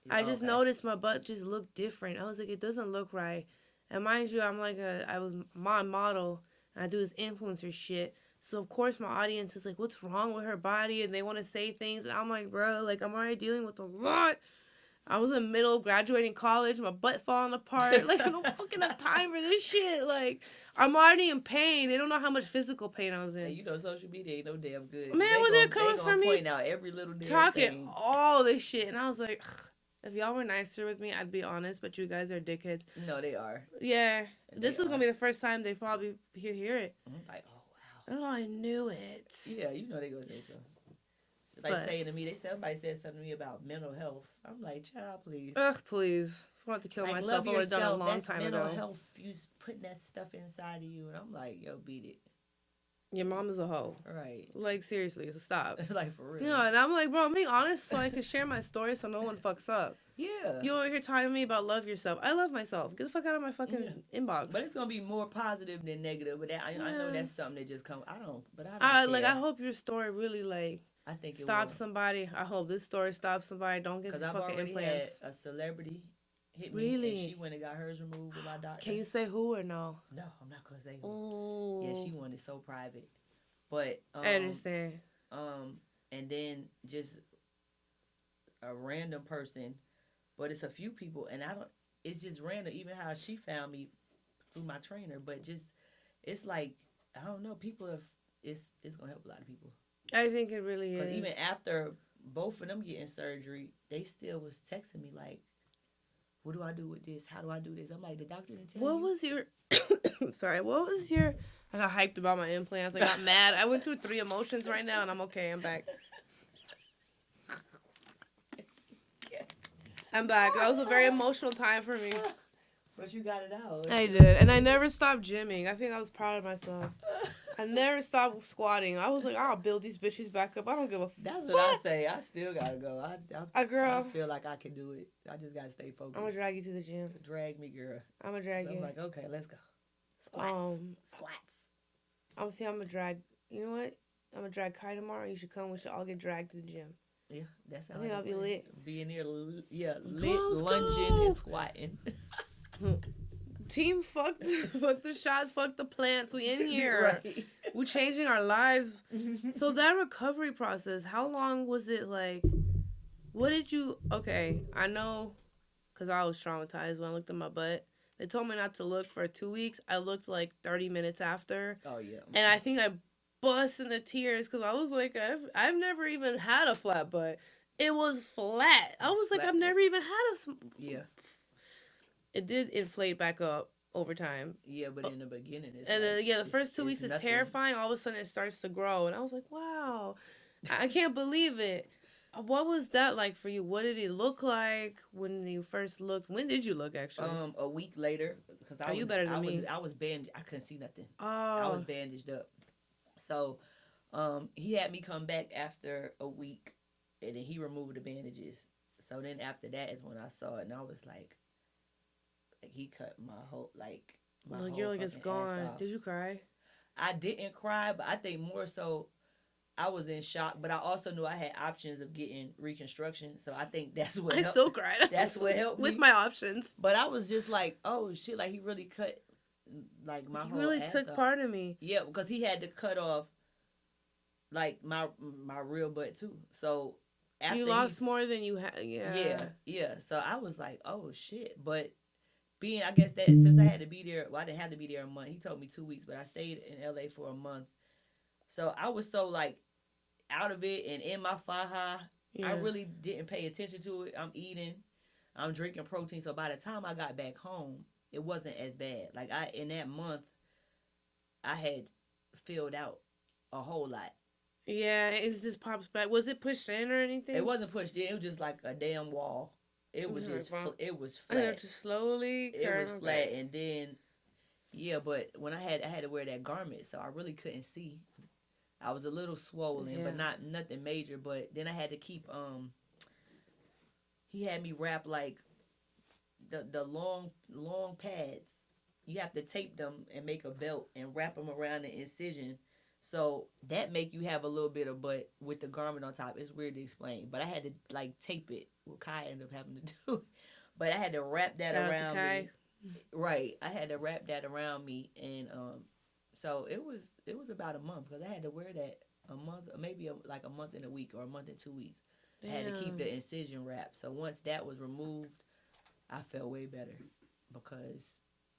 Speaker 1: I just
Speaker 2: Okay.
Speaker 1: noticed my butt just looked different. I was like, it doesn't look right. And mind you, I was my model, and I do this influencer shit. So of course my audience is like, what's wrong with her body? And they want to say things. And I'm like, bro, like I'm already dealing with a lot. I was in the middle of graduating college, my butt falling apart. Like I don't fucking have time for this shit. Like I'm already in pain. They don't know how much physical pain I was in.
Speaker 2: And you know social media ain't no damn good.
Speaker 1: Man, when they're coming for me,
Speaker 2: point out every little damn
Speaker 1: talking
Speaker 2: thing.
Speaker 1: all this shit, and I was like, ugh, if y'all were nicer with me, I'd be honest. But you guys are dickheads.
Speaker 2: No, they are.
Speaker 1: Yeah, this
Speaker 2: They
Speaker 1: is gonna
Speaker 2: are.
Speaker 1: be the first time they probably hear it.
Speaker 2: I'm like, oh wow.
Speaker 1: Oh, I knew it.
Speaker 2: Yeah, you know they gonna say so. Like
Speaker 1: But-
Speaker 2: saying to me, somebody said something to me about mental health. I'm like, child, please.
Speaker 1: Ugh, please. If I want to kill
Speaker 2: Like,
Speaker 1: myself,
Speaker 2: love
Speaker 1: I would have done it a
Speaker 2: yourself.
Speaker 1: long
Speaker 2: That's
Speaker 1: time
Speaker 2: mental
Speaker 1: ago.
Speaker 2: health. You putting that stuff inside of you, and I'm like, yo, beat it.
Speaker 1: Your mom is a hoe.
Speaker 2: Right.
Speaker 1: Like seriously, so stop.
Speaker 2: Like for real.
Speaker 1: You know, and I'm like, bro, I'm being honest so I can share my story so no one fucks up.
Speaker 2: Yeah.
Speaker 1: You over here telling me about love yourself. I love myself. Get the fuck out of my fucking inbox.
Speaker 2: But it's gonna be more positive than negative. But I know
Speaker 1: Yeah.
Speaker 2: that's something that just comes. I don't
Speaker 1: Like
Speaker 2: care.
Speaker 1: I hope your story really like
Speaker 2: I think it
Speaker 1: stops
Speaker 2: will.
Speaker 1: somebody. I hope this story stops somebody. Don't get
Speaker 2: Because
Speaker 1: this
Speaker 2: I've
Speaker 1: fucking
Speaker 2: already
Speaker 1: implants.
Speaker 2: had a celebrity hit me.
Speaker 1: Really?
Speaker 2: And she went and got hers removed with my doctor.
Speaker 1: Can you say who or no?
Speaker 2: No, I'm not gonna say who.
Speaker 1: Oh.
Speaker 2: Yeah, she wanted so private. But
Speaker 1: I understand.
Speaker 2: and then just a random person, but it's a few people, and it's just random. Even how she found me through my trainer, but just it's like I don't know. People have it's gonna help a lot of people.
Speaker 1: I think it really
Speaker 2: Because
Speaker 1: is.
Speaker 2: even after both of them getting surgery, they still was texting me like, "What do I do with this? How do I do this?" I'm like, "The doctor didn't tell you."
Speaker 1: What was your sorry, what was your I got hyped about my implants. I got mad. I went through 3 emotions right now and I'm okay. I'm back. I'm back. That was a very emotional time for me.
Speaker 2: But you got it out.
Speaker 1: I did. And I never stopped gymming. I think I was proud of myself. I never stopped squatting. I was like, I'll build these bitches back up. I don't give a
Speaker 2: That's
Speaker 1: fuck.
Speaker 2: what I say. I still gotta go.
Speaker 1: Girl.
Speaker 2: I feel like I can do it. I just gotta stay focused.
Speaker 1: I'm gonna drag you to the gym.
Speaker 2: Drag me, girl.
Speaker 1: I'm gonna drag
Speaker 2: So
Speaker 1: you.
Speaker 2: I'm like, okay, let's go. Squats. Squats.
Speaker 1: I'm gonna drag. You know what? I'm gonna drag Kai tomorrow. You should come. We should all get dragged to the gym.
Speaker 2: Yeah, that's how
Speaker 1: I think I'll be lit.
Speaker 2: Being here, lit,
Speaker 1: Let's
Speaker 2: lunging
Speaker 1: go.
Speaker 2: and squatting.
Speaker 1: Team, fuck the shots, fuck the plants. We in here.
Speaker 2: Right.
Speaker 1: We changing our lives. So that recovery process, how long was it like? What did you? Okay, I know, cause I was traumatized when I looked at my butt. They told me not to look for 2 weeks. I looked like 30 minutes after.
Speaker 2: Oh yeah.
Speaker 1: And I think I bust into tears because I was like, I've never even had a flat butt. It was flat. I was like,
Speaker 2: Flat
Speaker 1: I've never even had
Speaker 2: Yeah.
Speaker 1: It did inflate back up over time.
Speaker 2: Yeah, but in the beginning, it's
Speaker 1: And then,
Speaker 2: like,
Speaker 1: the first 2 weeks is
Speaker 2: nothing.
Speaker 1: terrifying. All of a sudden, it starts to grow. And I was like, wow, I can't believe it. What was that like for you? What did it look like when you first looked? When did you look, actually?
Speaker 2: A week later, because
Speaker 1: you better than me.
Speaker 2: I was bandaged. I couldn't see nothing.
Speaker 1: Oh.
Speaker 2: I was bandaged up. So, he had me come back after a week, and then he removed the bandages. So then after that is when I saw it, and I was like he cut my whole my
Speaker 1: you're
Speaker 2: whole
Speaker 1: like, it's
Speaker 2: fucking ass
Speaker 1: gone.
Speaker 2: off.
Speaker 1: Did you cry?
Speaker 2: I didn't cry, but I think more so I was in shock. But I also knew I had options of getting reconstruction, so I think that's what
Speaker 1: I
Speaker 2: helped.
Speaker 1: still cried.
Speaker 2: That's what helped
Speaker 1: with
Speaker 2: me.
Speaker 1: my options.
Speaker 2: But I was just like, oh shit! Like he really cut like my
Speaker 1: He
Speaker 2: whole
Speaker 1: really
Speaker 2: ass
Speaker 1: took
Speaker 2: off.
Speaker 1: part of me.
Speaker 2: Yeah, because he had to cut off like my real butt too. So
Speaker 1: You
Speaker 2: after
Speaker 1: lost
Speaker 2: he's
Speaker 1: more than you had. Yeah.
Speaker 2: yeah, yeah. So I was like, oh shit. But being, I guess that since I had to be there, well, I didn't have to be there a month. He told me 2 weeks, but I stayed in LA for a month. So I was so like out of it and in my faja. I
Speaker 1: Yeah.
Speaker 2: really didn't pay attention to it. I'm eating, I'm drinking protein. So by the time I got back home, it wasn't as bad. Like I in that month, I had filled out a whole lot.
Speaker 1: Yeah, it just pops back. Was it pushed in or
Speaker 2: It
Speaker 1: anything?
Speaker 2: wasn't pushed in. It was just like a damn wall. It was
Speaker 1: Okay,
Speaker 2: just
Speaker 1: well,
Speaker 2: it was
Speaker 1: I know
Speaker 2: flat.
Speaker 1: just slowly
Speaker 2: It was
Speaker 1: curve.
Speaker 2: flat,
Speaker 1: Okay.
Speaker 2: and then yeah, but when I had to wear that garment, so I really couldn't see. I was a little swollen, but
Speaker 1: Yeah.
Speaker 2: not nothing major. But then I had to keep he had me wrap like the long pads. You have to tape them and make a belt and wrap them around the incision. So that make you have a little bit of butt with the garment on top. It's weird to explain, but I had to like tape it. Well, Kai ended up having to do it, but I had to wrap that
Speaker 1: Shout out to
Speaker 2: around
Speaker 1: Kai.
Speaker 2: me. Right, I had to wrap that around me, and so it was about a month because I had to wear that a month, maybe like a month and a week or a month and 2 weeks. I had to keep
Speaker 1: Damn.
Speaker 2: the incision wrapped. So once that was removed, I felt way better because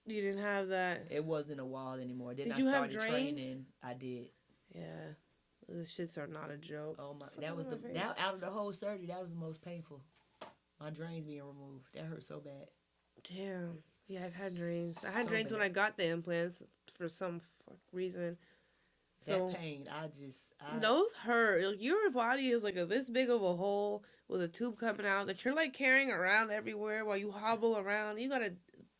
Speaker 1: You didn't have that.
Speaker 2: it wasn't a wall anymore. Then
Speaker 1: Did
Speaker 2: I
Speaker 1: you have
Speaker 2: started
Speaker 1: drains?
Speaker 2: training. I did.
Speaker 1: Yeah. The shits are not a joke.
Speaker 2: Oh my!
Speaker 1: What the fuck
Speaker 2: That
Speaker 1: is
Speaker 2: was
Speaker 1: on my
Speaker 2: that
Speaker 1: face?
Speaker 2: out of the whole surgery. That was the most painful. My drains being removed. That hurt so bad.
Speaker 1: Damn. Yeah, I've had drains. I had
Speaker 2: So
Speaker 1: drains when
Speaker 2: bad.
Speaker 1: I got the implants for some fuck reason.
Speaker 2: That
Speaker 1: So
Speaker 2: pain. I
Speaker 1: those hurt. Like, your body is like this big of a hole with a tube coming out that you're like carrying around everywhere while you hobble around. You gotta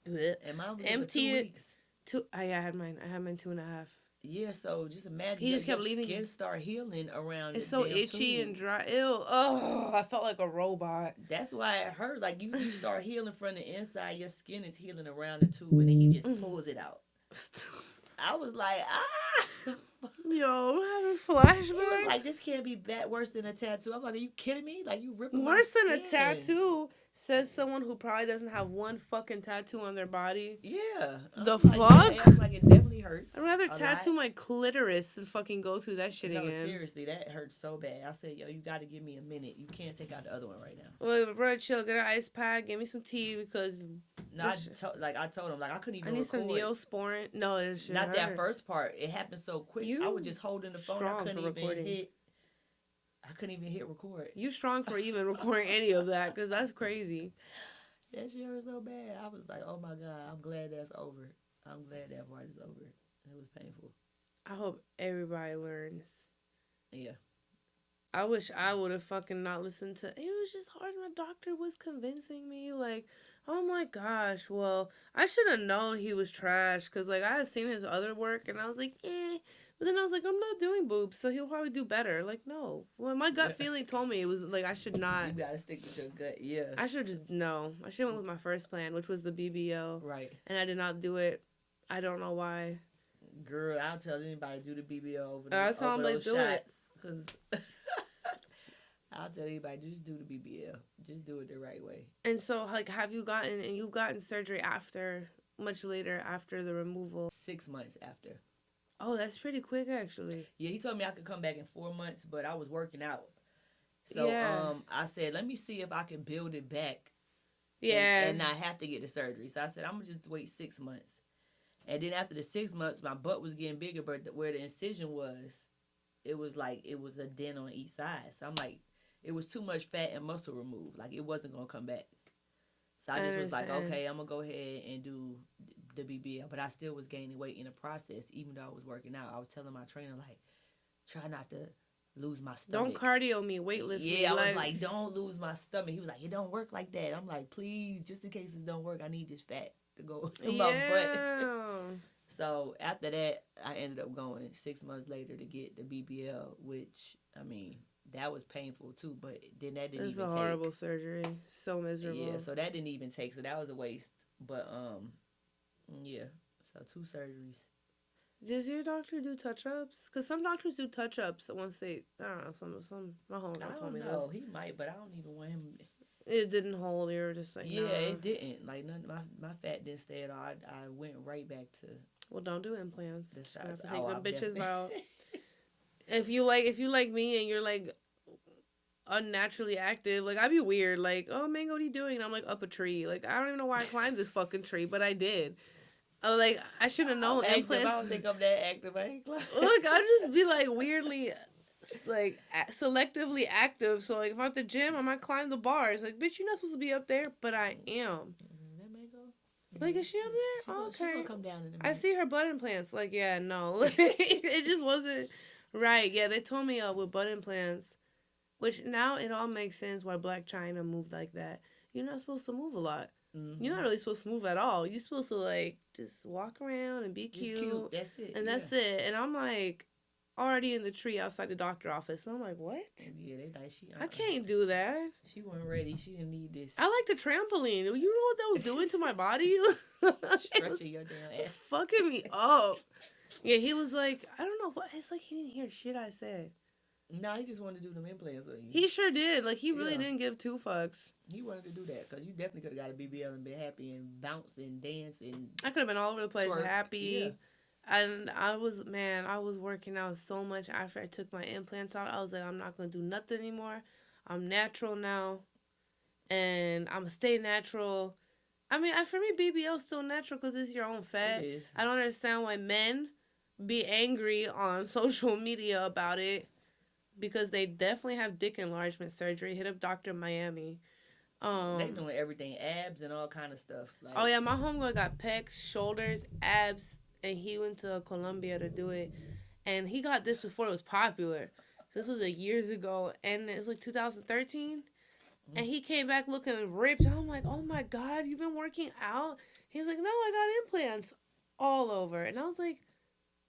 Speaker 1: bleh,
Speaker 2: and mine was in for two
Speaker 1: empty it.
Speaker 2: weeks.
Speaker 1: Yeah, I had mine. I had mine 2.5.
Speaker 2: Yeah, so just imagine
Speaker 1: He
Speaker 2: your,
Speaker 1: just
Speaker 2: your
Speaker 1: kept
Speaker 2: skin
Speaker 1: leaving.
Speaker 2: start healing around the
Speaker 1: It's so
Speaker 2: damn
Speaker 1: itchy and
Speaker 2: tube.
Speaker 1: dry. Ew. Oh, I felt like a robot.
Speaker 2: That's why it hurt. Like you start healing from the inside, your skin is healing around the tube, and then he just pulls it out. I was like, ah.
Speaker 1: Yo, I'm having
Speaker 2: He was like,
Speaker 1: flashbacks.
Speaker 2: this can't be bad worse than a tattoo. I'm like, are you kidding me? Like you ripping my
Speaker 1: Worse than a
Speaker 2: skin.
Speaker 1: tattoo, says someone who probably doesn't have one fucking tattoo on their body.
Speaker 2: Yeah,
Speaker 1: The
Speaker 2: I'm like, yeah. I'm
Speaker 1: fuck?
Speaker 2: like, it definitely
Speaker 1: I'd
Speaker 2: hurts
Speaker 1: rather
Speaker 2: a lot.
Speaker 1: tattoo my clitoris than fucking go through that shit
Speaker 2: No,
Speaker 1: again.
Speaker 2: seriously, that hurts so bad. I said, yo, you got to give me a minute. You can't take out the other one right now.
Speaker 1: Well, bro, chill. Get an ice pack. Give me some tea because
Speaker 2: No, I told him like I couldn't
Speaker 1: I
Speaker 2: even
Speaker 1: need some
Speaker 2: record.
Speaker 1: Neosporin. No, it should
Speaker 2: Not that
Speaker 1: hurt.
Speaker 2: first part. It happened so quick. I was
Speaker 1: You
Speaker 2: just holding the phone.
Speaker 1: strong for recording.
Speaker 2: I couldn't even hit record.
Speaker 1: You strong for even recording any of that because that's crazy.
Speaker 2: That shit hurt so bad. I was like, oh my god, I'm glad that's over. I'm glad that part is over. It was painful.
Speaker 1: I hope everybody learns.
Speaker 2: Yeah.
Speaker 1: I wish I would have fucking not listened to. It was just hard. My doctor was convincing me, like, oh my gosh. Well, I should have known he was trash because, like, I had seen his other work and I was like, eh. But then I was like, I'm not doing boobs, so he'll probably do better. Like, no. Well, my gut feeling told me it was like I should
Speaker 2: You
Speaker 1: not.
Speaker 2: gotta stick with your gut. Yeah.
Speaker 1: I should just no. I should have went with my first plan, which was the BBL,
Speaker 2: Right.
Speaker 1: and I did not do it. I don't know why.
Speaker 2: Girl, I'll tell anybody do the BBL
Speaker 1: I told him
Speaker 2: over
Speaker 1: like
Speaker 2: those
Speaker 1: do it.
Speaker 2: shots. Cause I'll tell anybody just do the BBL. Just do it the right way.
Speaker 1: And so, like, have you gotten and you've gotten surgery after much later after the removal?
Speaker 2: 6 months after.
Speaker 1: Oh, that's pretty quick, actually.
Speaker 2: Yeah, he told me I could come back in 4 months, but I was working out. So
Speaker 1: Yeah.
Speaker 2: I said, let me see if I can build it back
Speaker 1: Yeah.
Speaker 2: and not have to get the surgery. So I said, I'm gonna just wait 6 months. And then after the 6 months, my butt was getting bigger, but where the incision was, it was like it was a dent on each side. So I'm like, it was too much fat and muscle removed. Like it wasn't gonna come back. So I
Speaker 1: I
Speaker 2: just was like,
Speaker 1: understand.
Speaker 2: okay, I'm gonna go ahead and do the BBL. But I still was gaining weight in the process, even though I was working out. I was telling my trainer like, try not to lose my
Speaker 1: Don't
Speaker 2: stomach.
Speaker 1: cardio me, weightlift me.
Speaker 2: Yeah, I was like, don't lose my stomach. He was like, it don't work like that. I'm like, please, just in case it don't work, I need this fat to go in my butt.
Speaker 1: Yeah.
Speaker 2: So after that, I ended up going 6 months later to get the BBL, which I mean that was painful too. But then that didn't
Speaker 1: It's
Speaker 2: even
Speaker 1: a
Speaker 2: take.
Speaker 1: horrible surgery. So miserable.
Speaker 2: Yeah, so that didn't even take. So that was a waste. But yeah. So 2 surgeries.
Speaker 1: Does your doctor do touch-ups? Because some doctors do touch-ups once they, I don't know, some my
Speaker 2: I
Speaker 1: homegirl told
Speaker 2: don't
Speaker 1: me
Speaker 2: know.
Speaker 1: this.
Speaker 2: He might, but I don't even want him.
Speaker 1: It didn't hold. You were just like,
Speaker 2: Yeah,
Speaker 1: nah.
Speaker 2: it didn't. Like none. My fat didn't stay at all. I went right back to
Speaker 1: Well, don't do implants.
Speaker 2: the
Speaker 1: Just gonna have
Speaker 2: size.
Speaker 1: to take
Speaker 2: Oh,
Speaker 1: them
Speaker 2: I'm
Speaker 1: bitches
Speaker 2: definitely.
Speaker 1: out. if you like me and you're like unnaturally active, like I'd be weird. Like, oh Mango, what are you doing? And I'm like up a tree. Like I don't even know why I climbed this fucking tree, but I did. Like I should have
Speaker 2: I'm
Speaker 1: known
Speaker 2: active. I
Speaker 1: implants.
Speaker 2: don't think I'm that active. I ain't like.
Speaker 1: Look, I'll just be like weirdly, like selectively active. So like if I'm at the gym, I might climb the bars. Like, bitch, you're not supposed to be up there, but I am.
Speaker 2: That Mango.
Speaker 1: Like, is she up there? Oh,
Speaker 2: She gonna
Speaker 1: okay.
Speaker 2: come down in a
Speaker 1: I
Speaker 2: minute.
Speaker 1: see her butt implants. Like, yeah, no, like, it just wasn't right. Yeah, they told me with butt implants, which now it all makes sense why Black China moved like that. You're not supposed to move a lot. You're not really supposed to move at all. You're supposed to like just walk around and be
Speaker 2: Just cute.
Speaker 1: cute,
Speaker 2: That's it.
Speaker 1: and
Speaker 2: Yeah.
Speaker 1: that's it. And I'm like already in the tree outside the doctor office. And I'm like, what?
Speaker 2: Yeah, they like she.
Speaker 1: I can't do that.
Speaker 2: She wasn't ready. She didn't need this.
Speaker 1: I like the trampoline. You know what that was doing to my body? It was
Speaker 2: Stretching your damn ass.
Speaker 1: fucking me up. Yeah, he was like, I don't know what. It's like he didn't hear shit I said.
Speaker 2: Nah, he just wanted to do them implants with you.
Speaker 1: He sure did. Like he really
Speaker 2: Yeah.
Speaker 1: didn't give two fucks.
Speaker 2: He wanted to do that because you definitely could have got a BBL and been happy and bounce and dance and
Speaker 1: I could have been all over the place,
Speaker 2: twerk.
Speaker 1: happy.
Speaker 2: Yeah.
Speaker 1: And I was working out so much after I took my implants out. I was like, I'm not gonna do nothing anymore. I'm natural now, and I'm gonna stay natural. I mean, for me, BBL's still natural because it's your own fat.
Speaker 2: It is.
Speaker 1: I don't understand why men be angry on social media about it because they definitely have dick enlargement surgery. Hit up Dr. Miami.
Speaker 2: They doing everything, abs and all kind of stuff. Like,
Speaker 1: Oh yeah, my homeboy got pecs, shoulders, abs, and he went to Colombia to do it. And he got this before it was popular. So this was like years ago, and it was like 2013. And he came back looking ripped. And I'm like, oh my god, you've been working out? He's like, no, I got implants all over. And I was like,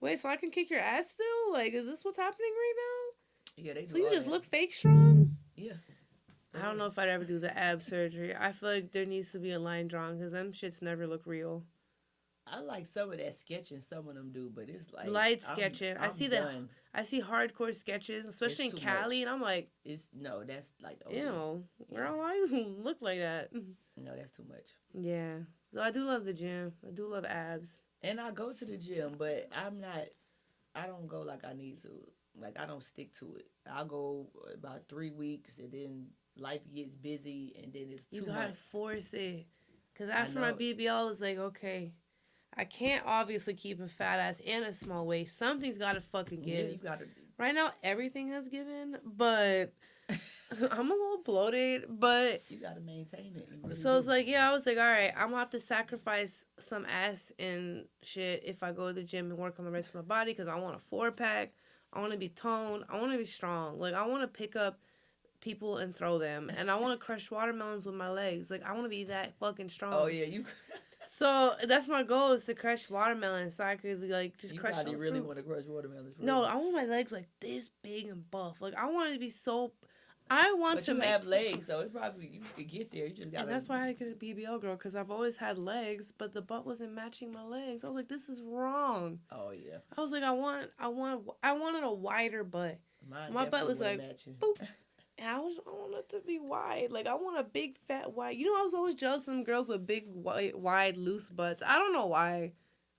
Speaker 1: wait, so I can kick your ass still? Like, is this what's happening right now?
Speaker 2: yeah, they do
Speaker 1: So you
Speaker 2: all
Speaker 1: just
Speaker 2: that.
Speaker 1: look fake strong?
Speaker 2: Yeah.
Speaker 1: I don't know if I'd ever do the ab surgery. I feel like there needs to be a line drawn because them shits never look real.
Speaker 2: I like some of that sketching some of them do, but it's like
Speaker 1: Light sketching. I see
Speaker 2: done.
Speaker 1: I see hardcore sketches, especially in
Speaker 2: It's too
Speaker 1: Cali,
Speaker 2: much.
Speaker 1: and I'm like,
Speaker 2: It's no, that's like
Speaker 1: ew, where
Speaker 2: Yeah.
Speaker 1: do I look like that?
Speaker 2: No, that's too much.
Speaker 1: Yeah. Though I do love the gym. I do love abs.
Speaker 2: And I go to the gym, but I'm not. I don't go like I need to. Like I don't stick to it. I'll go about 3 weeks, and then life gets busy, and then it's
Speaker 1: You
Speaker 2: 2 months.
Speaker 1: gotta force it. Cause
Speaker 2: I
Speaker 1: after my
Speaker 2: know.
Speaker 1: BBL, I was like, okay, I can't obviously keep a fat ass and a small waist. Something's gotta fucking
Speaker 2: Yeah,
Speaker 1: give.
Speaker 2: you gotta.
Speaker 1: Right now, everything has given, but I'm a little bloated. But
Speaker 2: You gotta maintain it. You really
Speaker 1: so
Speaker 2: do.
Speaker 1: it's like, yeah, I was like, all right, I'm gonna have to sacrifice some ass and shit if I go to the gym and work on the rest of my body because I want a 4-pack. I want to be toned. I want to be strong. Like, I want to pick up people and throw them. And I want to crush watermelons with my legs. Like, I want to be that fucking strong.
Speaker 2: Oh yeah, you.
Speaker 1: So that's my goal is to crush watermelons so I could, like, just
Speaker 2: You
Speaker 1: crush
Speaker 2: probably
Speaker 1: some
Speaker 2: really
Speaker 1: fruits.
Speaker 2: want to crush watermelons. For
Speaker 1: No,
Speaker 2: real.
Speaker 1: I want my legs, like, this big and buff. Like, I want it to be so... I want
Speaker 2: But
Speaker 1: to
Speaker 2: you
Speaker 1: make...
Speaker 2: have legs, so it's probably you could get there. You just gotta.
Speaker 1: And that's why I had to get a BBL girl because I've always had legs, but the butt wasn't matching my legs. I was like, this is wrong.
Speaker 2: Oh yeah.
Speaker 1: I was like, I wanted a wider butt.
Speaker 2: Mine
Speaker 1: My butt
Speaker 2: definitely
Speaker 1: was
Speaker 2: wasn't
Speaker 1: like,
Speaker 2: matching.
Speaker 1: boop. And I want it to be wide. Like I want a big fat wide. You know, I was always jealous of them girls with big wide loose butts. I don't know why.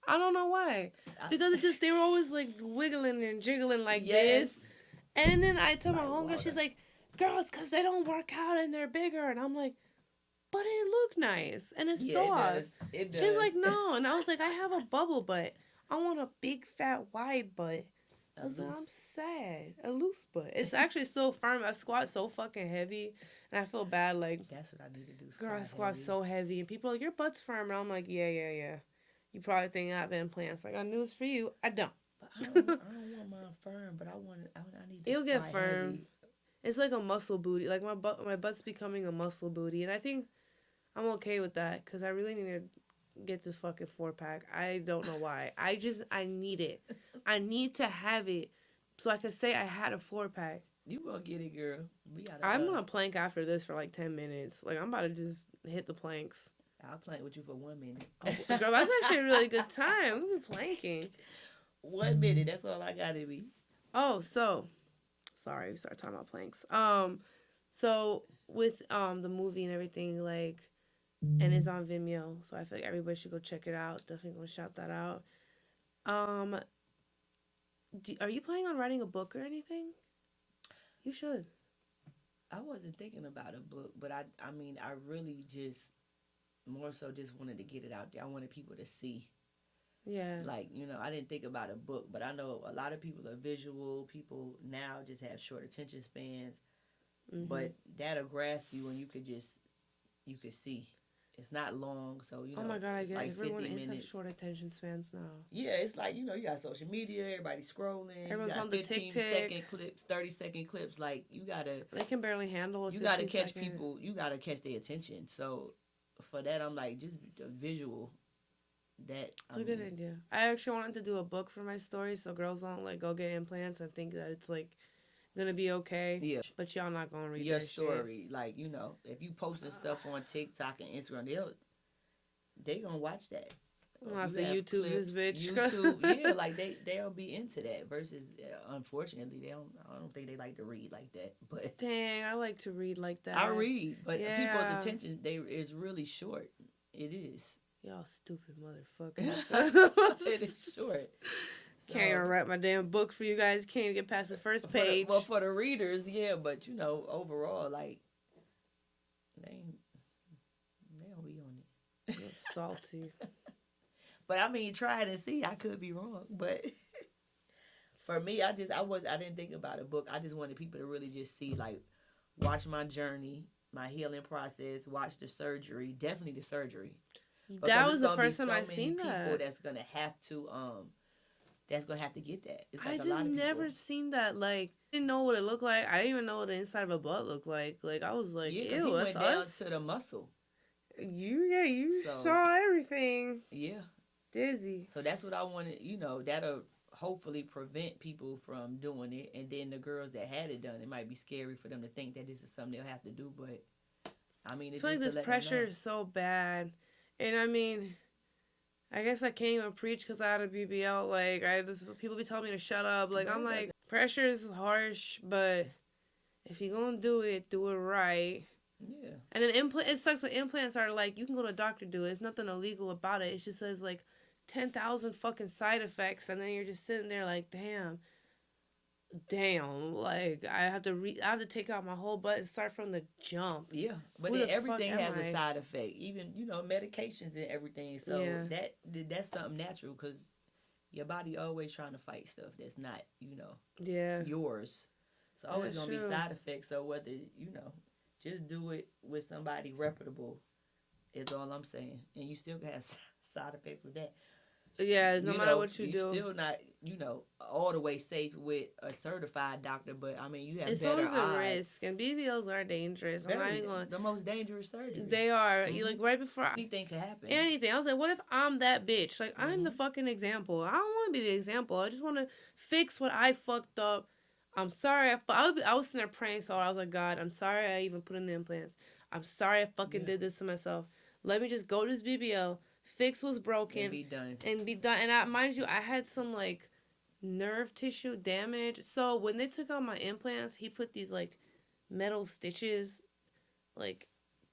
Speaker 1: I don't know why. Because it just they were always like wiggling and jiggling like
Speaker 2: Yes.
Speaker 1: this. And then I told my
Speaker 2: Like
Speaker 1: homegirl,
Speaker 2: water.
Speaker 1: she's like, girls, because they don't work out and they're bigger. And I'm like, but it look nice and it's
Speaker 2: Yeah, it
Speaker 1: soft.
Speaker 2: does. It does.
Speaker 1: She's like, no. And I was like, I have a bubble butt. I want a big, fat, wide butt. I was like, I'm sad. A loose butt. It's actually still firm. I squat so fucking heavy. And I feel bad. Like,
Speaker 2: That's what I need to do.
Speaker 1: girl, I squat so heavy. And people are like, your butt's firm. And I'm like, yeah. You probably think I have implants. Like, I got news for you. I don't.
Speaker 2: But I don't want mine firm, but I need to
Speaker 1: It'll get
Speaker 2: squat
Speaker 1: firm.
Speaker 2: heavy.
Speaker 1: It's like a muscle booty. Like, my butt's becoming a muscle booty. And I think I'm okay with that. Because I really need to get this fucking 4-pack. I don't know why. I need it. I need to have it so I could say I had a 4-pack.
Speaker 2: You gonna get it, girl. We gotta.
Speaker 1: I'm gonna plank after this for like 10 minutes. Like I'm about to just hit the planks.
Speaker 2: I'll plank with you for 1 minute.
Speaker 1: Oh, girl, that's actually a really good time. We've been planking.
Speaker 2: 1 minute. That's all I gotta be.
Speaker 1: Oh, so sorry, we started talking about planks. So with the movie and everything, like, and it's on Vimeo, so I feel like everybody should go check it out. Definitely gonna shout that out. Um, Are you planning on writing a book or anything? You should.
Speaker 2: I wasn't thinking about a book, but I mean, I really just more so just wanted to get it out there. I wanted people to see.
Speaker 1: Yeah.
Speaker 2: Like, I didn't think about a book, but I know a lot of people are visual. People now just have short attention spans,
Speaker 1: Mhm.
Speaker 2: but that'll grasp you and you could see. It's not long, so
Speaker 1: Oh my god, I
Speaker 2: it's
Speaker 1: get
Speaker 2: like
Speaker 1: everyone
Speaker 2: 50
Speaker 1: is have
Speaker 2: minutes.
Speaker 1: short attention spans now.
Speaker 2: Yeah, it's like, you got social media, everybody scrolling, you
Speaker 1: Everyone's
Speaker 2: got
Speaker 1: on the tick tick.
Speaker 2: 15-second clips, 30-second clips. Like,
Speaker 1: They can barely handle a
Speaker 2: you gotta
Speaker 1: 15
Speaker 2: catch
Speaker 1: second.
Speaker 2: people, you gotta catch their attention. So for that, I'm like, just a visual. That
Speaker 1: It's
Speaker 2: I
Speaker 1: a good
Speaker 2: mean,
Speaker 1: idea. I actually wanted to do a book for my story so girls don't like go get implants and think that it's like gonna be okay.
Speaker 2: yeah,
Speaker 1: But y'all not gonna read
Speaker 2: your
Speaker 1: that shit.
Speaker 2: story, like if you posting stuff on TikTok and Instagram, they gonna watch that.
Speaker 1: I'm gonna have
Speaker 2: You
Speaker 1: to
Speaker 2: have
Speaker 1: YouTube this
Speaker 2: clips,
Speaker 1: bitch.
Speaker 2: YouTube, yeah, like they'll be into that. Versus, unfortunately, they don't. I don't think they like to read like that. But
Speaker 1: Dang, I like to read like
Speaker 2: I
Speaker 1: that.
Speaker 2: read, but people's
Speaker 1: Yeah.
Speaker 2: attention they is really short. It is.
Speaker 1: Y'all stupid
Speaker 2: It
Speaker 1: motherfuckers.
Speaker 2: is short.
Speaker 1: Can't even
Speaker 2: So
Speaker 1: write my damn book for you guys. Can't even get past the first page.
Speaker 2: for the readers, yeah, but overall, like they ain't, they don't be on it.
Speaker 1: You're salty.
Speaker 2: But I mean, try it and see. I could be wrong, but for me, I didn't think about a book. I just wanted people to really just see, like, watch my journey, my healing process, watch the surgery, definitely the surgery,
Speaker 1: That
Speaker 2: because it's
Speaker 1: was the
Speaker 2: gonna be
Speaker 1: first time
Speaker 2: so
Speaker 1: I
Speaker 2: many
Speaker 1: seen
Speaker 2: people
Speaker 1: that.
Speaker 2: that's gonna have to get that. It's
Speaker 1: I
Speaker 2: like a
Speaker 1: just
Speaker 2: lot of
Speaker 1: never
Speaker 2: people.
Speaker 1: seen that. Like, I didn't know what it looked like. I didn't even know what the inside of a butt looked like. Like, I was like,
Speaker 2: Yeah, because he
Speaker 1: ew, that's
Speaker 2: went down
Speaker 1: us.
Speaker 2: to the muscle.
Speaker 1: Yeah, you
Speaker 2: So
Speaker 1: saw everything.
Speaker 2: yeah,
Speaker 1: Dizzy.
Speaker 2: so that's what I wanted. That'll hopefully prevent people from doing it. And then the girls that had it done, it might be scary for them to think that this is something they'll have to do. But I mean,
Speaker 1: I
Speaker 2: it's
Speaker 1: feel like
Speaker 2: just to
Speaker 1: this
Speaker 2: let them
Speaker 1: pressure
Speaker 2: know.
Speaker 1: is so bad. And I mean, I guess I can't even preach because I had a BBL. Like, people be telling me to shut up. Like,
Speaker 2: But
Speaker 1: I'm
Speaker 2: it doesn't.
Speaker 1: like, pressure is harsh, but if you're gonna do it right.
Speaker 2: Yeah.
Speaker 1: And an implant, it sucks when implants are like, you can go to a doctor do it. It's nothing illegal about it. It just says like 10,000 fucking side effects, and then you're just sitting there like, damn. Like I have to take out my whole butt and start from the jump.
Speaker 2: Yeah, but
Speaker 1: Who
Speaker 2: then
Speaker 1: the fuck
Speaker 2: everything
Speaker 1: am
Speaker 2: has a
Speaker 1: I?
Speaker 2: side effect. Even medications and everything. So
Speaker 1: Yeah,
Speaker 2: that's something natural because your body always trying to fight stuff that's not
Speaker 1: yeah,
Speaker 2: yours. It's always
Speaker 1: that's
Speaker 2: gonna be
Speaker 1: true.
Speaker 2: side effects. So whether just do it with somebody reputable is all I'm saying, and you still got side effects with that.
Speaker 1: Yeah, no matter what you
Speaker 2: You
Speaker 1: do,
Speaker 2: still not all the way safe with a certified doctor, but I mean you have
Speaker 1: it's
Speaker 2: better
Speaker 1: always a risk.
Speaker 2: odds.
Speaker 1: And BBLs are dangerous. I'm not
Speaker 2: Very
Speaker 1: even going.
Speaker 2: the most dangerous surgery.
Speaker 1: They are.
Speaker 2: Hmm.
Speaker 1: Like right before
Speaker 2: Anything could happen.
Speaker 1: anything. I was like, what if I'm that bitch? Like, I'm the
Speaker 2: Hmm.
Speaker 1: fucking example. I don't want to be the example. I just want to fix what I fucked up. I'm sorry. I was sitting there praying so hard. I was like, God, I'm sorry I even put in the implants. I'm sorry I fucking
Speaker 2: Yeah,
Speaker 1: did this to myself. Let me just go to this BBL, fix what's
Speaker 2: and
Speaker 1: broken,
Speaker 2: be done.
Speaker 1: and be done. And mind you, I had some like nerve tissue damage. So when they took out my implants, he put these like metal stitches like